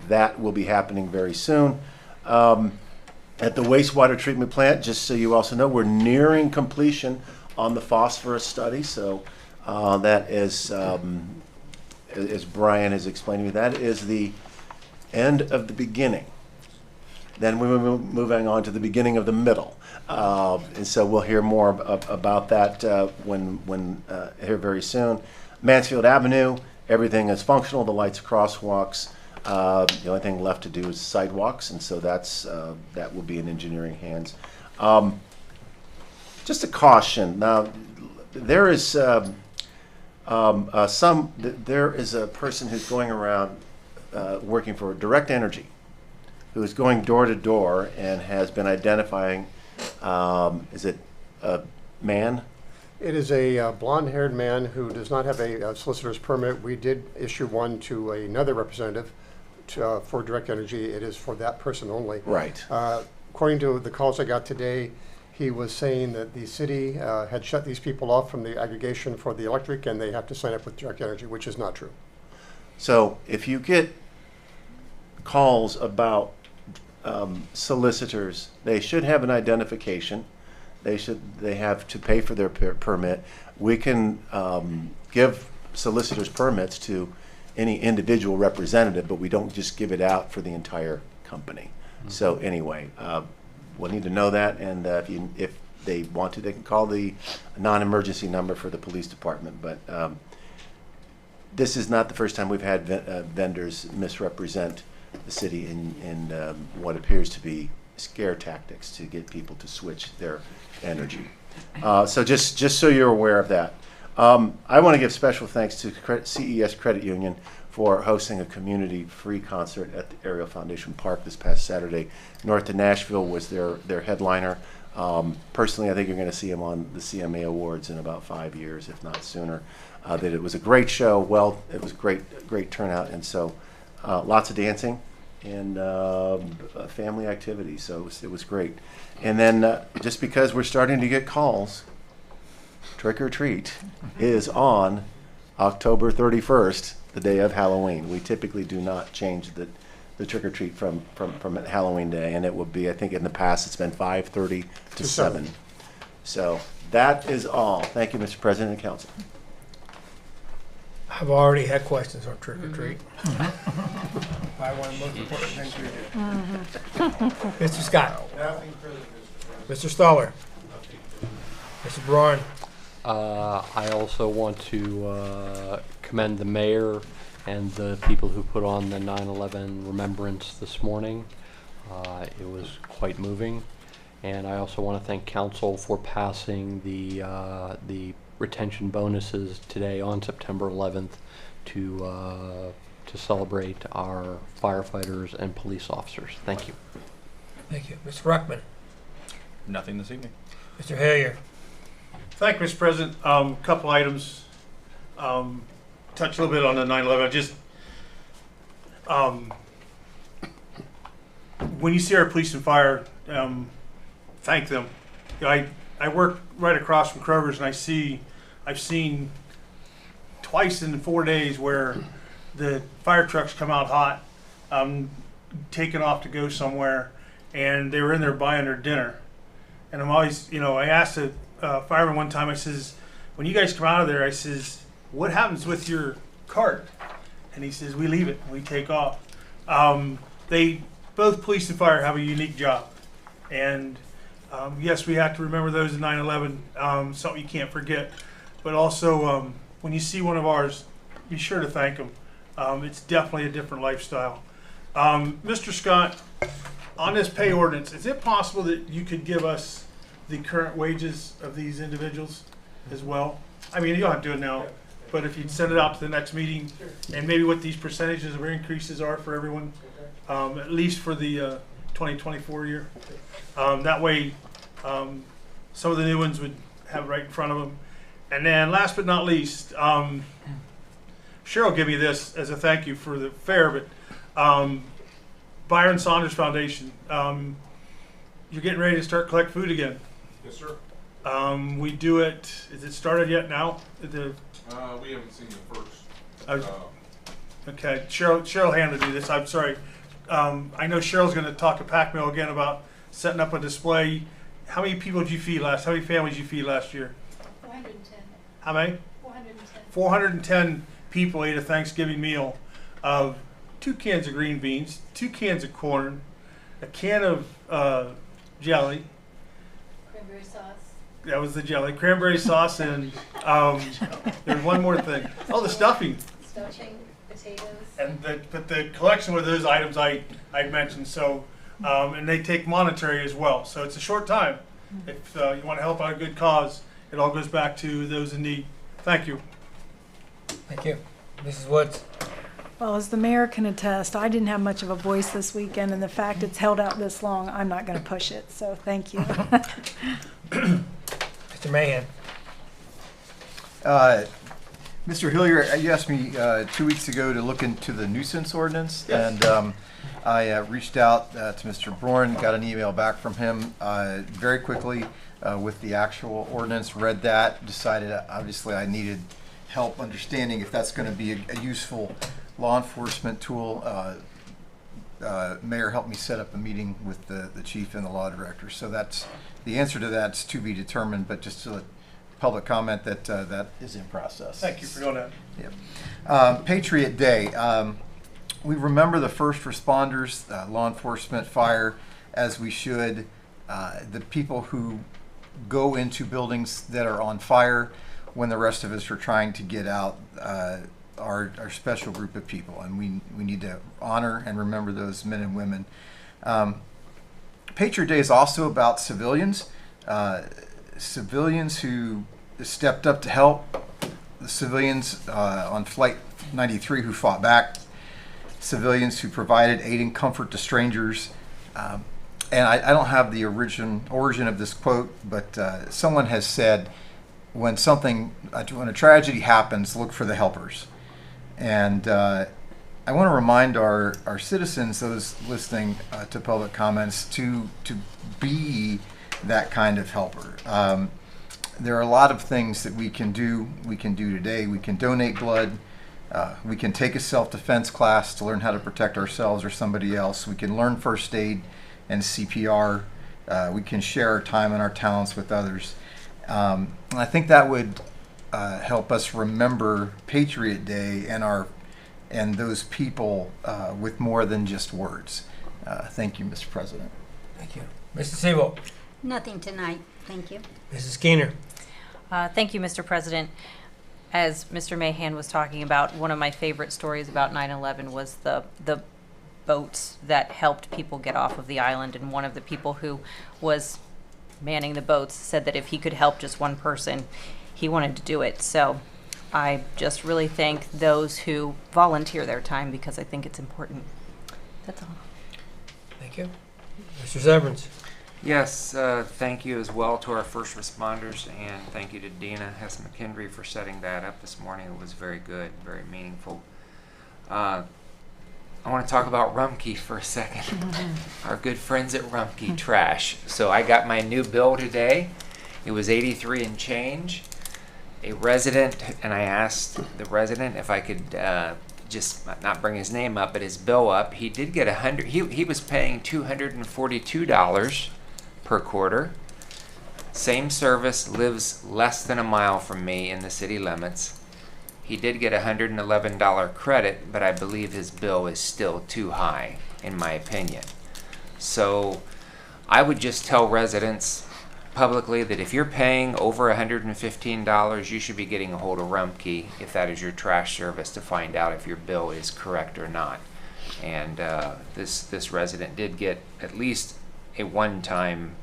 that will be happening very soon. At the wastewater treatment plant, just so you also know, we're nearing completion on the phosphorus study. So that is, as Brian has explained to me, that is the end of the beginning. Then we're moving on to the beginning of the middle, and so we'll hear more about that when here very soon. Mansfield Avenue, everything is functional. The lights, crosswalks, The only thing left to do is sidewalks, and so that will be in engineering hands. Just a caution. Now, there is there is a person who's going around working for Direct Energy, who is going door to door and has been identifying. Is it a man? It is a blonde-haired man who does not have a solicitor's permit. We did issue one to another representative for Direct Energy. It is for that person only. Right. According to the calls I got today, he was saying that the city had shut these people off from the aggregation for the electric, and they have to sign up with Direct Energy, which is not true. So if you get calls about solicitors, they should have an identification. They have to pay for their permit. We can give solicitors permits to any individual representative, but we don't just give it out for the entire company. So anyway, we'll need to know that, and if they want to, they can call the non-emergency number for the police department. But this is not the first time we've had vendors misrepresent the city in what appears to be scare tactics to get people to switch their energy. So just so you're aware of that. I want to give special thanks to CES Credit Union for hosting a community-free concert at the Ariel Foundation Park this past Saturday. North of Nashville was their headliner. Personally, I think you're going to see him on the CMA Awards in about 5 years, if not sooner. That it was a great show. Well, it was great turnout, and so lots of dancing and family activities. So it was great. And then just because we're starting to get calls, Trick or Treat is on October 31st, the day of Halloween. We typically do not change the trick or treat from Halloween day, and it will be, I think in the past it's been 5:30 to 7. So that is all. Thank you, Mr. President and Council. I've already had questions on trick or treat. Probably one of the most important things we do. Mr. Scott. Mr. Stoller. Mr. Braun. I also want to commend the mayor and the people who put on the 9/11 remembrance this morning. It was quite moving. And I also want to thank council for passing the retention bonuses today on September 11th to celebrate our firefighters and police officers. Thank you. Thank you. Mr. Ruckman. Nothing this evening. Mr. Hillier. Thank you, Mr. President. Couple items. Touch a little bit on the 9/11. Just when you see our police and fire, thank them. You know, I work right across from Kroger's, and I've seen twice in 4 days where the fire trucks come out hot, taking off to go somewhere, and they were in there buying their dinner. And I'm always, I asked a fireman one time, I says, when you guys come out of there, I says, what happens with your cart? And he says, we leave it, we take off. Both police and fire have a unique job. And yes, we have to remember those in 9/11, something you can't forget. But also, when you see one of ours, be sure to thank them. It's definitely a different lifestyle. Mr. Scott, on this pay ordinance, is it possible that you could give us the current wages of these individuals as well? I mean, you don't have to do it now, but if you'd send it out to the next meeting, and maybe what these percentages of increases are for everyone, at least for the 2024 year. That way, some of the new ones would have right in front of them. And then last but not least, Cheryl gave me this as a thank you for the fair, but Byron Saunders Foundation, you're getting ready to start collect food again. Yes, sir. We do it, is it started yet now? We haven't seen the first. Okay, Cheryl handed me this, I'm sorry. I know Cheryl's going to talk to Pac Mill again about setting up a display. How many people did you feed how many families did you feed last year? 410. How many? 410. 410 people ate a Thanksgiving meal of 2 cans of green beans, 2 cans of corn, a can of jelly. Cranberry sauce. That was the jelly. Cranberry sauce, and there's one more thing. Oh, the stuffing. Stuffing. potatoes. But the collection with those items I mentioned, so, and they take monetary as well. So it's a short time. If you want to help out a good cause, it all goes back to those in need. Thank you. Thank you. Mrs. Woods? Well, as the mayor can attest, I didn't have much of a voice this weekend, and the fact it's held out this long, I'm not going to push it, so thank you. Mr. Mahan? Mr. Hillier, you asked me 2 weeks ago to look into the nuisance ordinance, and I reached out to Mr. Bourne, got an email back from him very quickly with the actual ordinance, read that, decided obviously I needed help understanding if that's going to be a useful law enforcement tool. Mayor helped me set up a meeting with the chief and the law director, so that's the answer to that's to be determined, but just to public comment that that is in process. Thank you for doing that. Yep. Patriot Day. We remember the first responders, law enforcement, fire, as we should. The people who go into buildings that are on fire when the rest of us are trying to get out, our special group of people, and we need to honor and remember those men and women. Patriot Day is also about civilians. Civilians who stepped up to help, the civilians on Flight 93 who fought back, civilians who provided aid and comfort to strangers. And I don't have the origin of this quote, but someone has said, when a tragedy happens, look for the helpers. And I want to remind our citizens, those listening to public comments, to be that kind of helper. There are a lot of things that we can do today. We can donate blood. We can take a self-defense class to learn how to protect ourselves or somebody else. We can learn first aid and CPR. We can share our time and our talents with others. And I think that would help us remember Patriot Day and those people with more than just words. Thank you, Mr. President. Thank you. Mrs. Sebo? Nothing tonight, thank you. Mrs. Keener? Thank you, Mr. President. As Mr. Mahan was talking about, one of my favorite stories about 9/11 was the boats that helped people get off of the island, and one of the people who was manning the boats said that if he could help just one person, he wanted to do it. So I just really thank those who volunteer their time, because I think it's important. That's all. Thank you. Mr. Severance? Yes, thank you as well to our first responders, and thank you to Dina Hess-McKendry for setting that up this morning. It was very good, very meaningful. I want to talk about Rumpke for a second. Our good friends at Rumpke Trash. So I got my new bill today. It was $83 and change. A resident, and I asked the resident if I could just not bring his name up, but his bill up. He did get he was paying $242 per quarter. Same service, lives less than a mile from me in the city limits. He did get a $111 credit, but I believe his bill is still too high, in my opinion. So I would just tell residents publicly that if you're paying over $115, you should be getting a hold of Rumpke if that is your trash service, to find out if your bill is correct or not. And this resident did get at least a one-time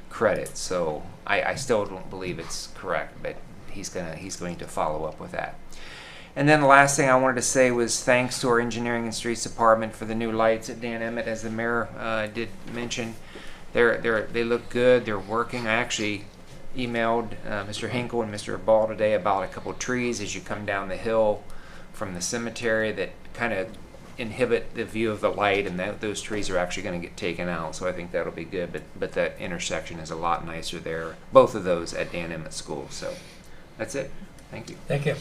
credit, so I still don't believe it's correct, but he's going to follow up with that. And then the last thing I wanted to say was thanks to our engineering and streets department for the new lights at Dan Emmett, as the mayor did mention. They look good. They're working. I actually emailed Mr. Hinkle and Mr. Ball today about a couple trees as you come down the hill from the cemetery that kind of inhibit the view of the light, and those trees are actually going to get taken out. So I think that'll be good. But that intersection is a lot nicer there. Both of those at Dan Emmett School. So that's it. Thank you. Thank you.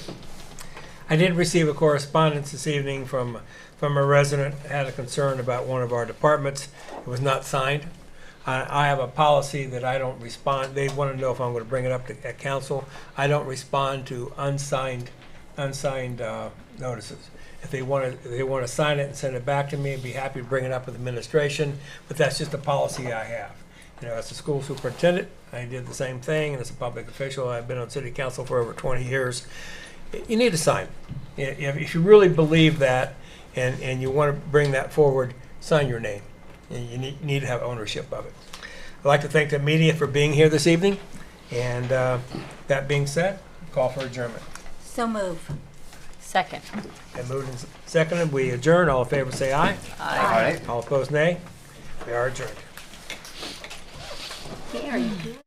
I did receive a correspondence this evening from a resident who had a concern about one of our departments. It was not signed. I have a policy that I don't respond. They want to know if I'm going to bring it up at council. I don't respond to unsigned notices. If they want to sign it and send it back to me, I'd be happy to bring it up with administration. But that's just a policy I have. You know, as a school superintendent, I did the same thing, and as a public official, I've been on city council for over 20 years. You need to sign. If you really believe that and you want to bring that forward, sign your name. And you need to have ownership of it. I'd like to thank the media for being here this evening. And that being said, call for adjournment. So move. Second. And moved and seconded, we adjourn. All in favor say aye. Aye. All opposed nay. We are adjourned. Very good.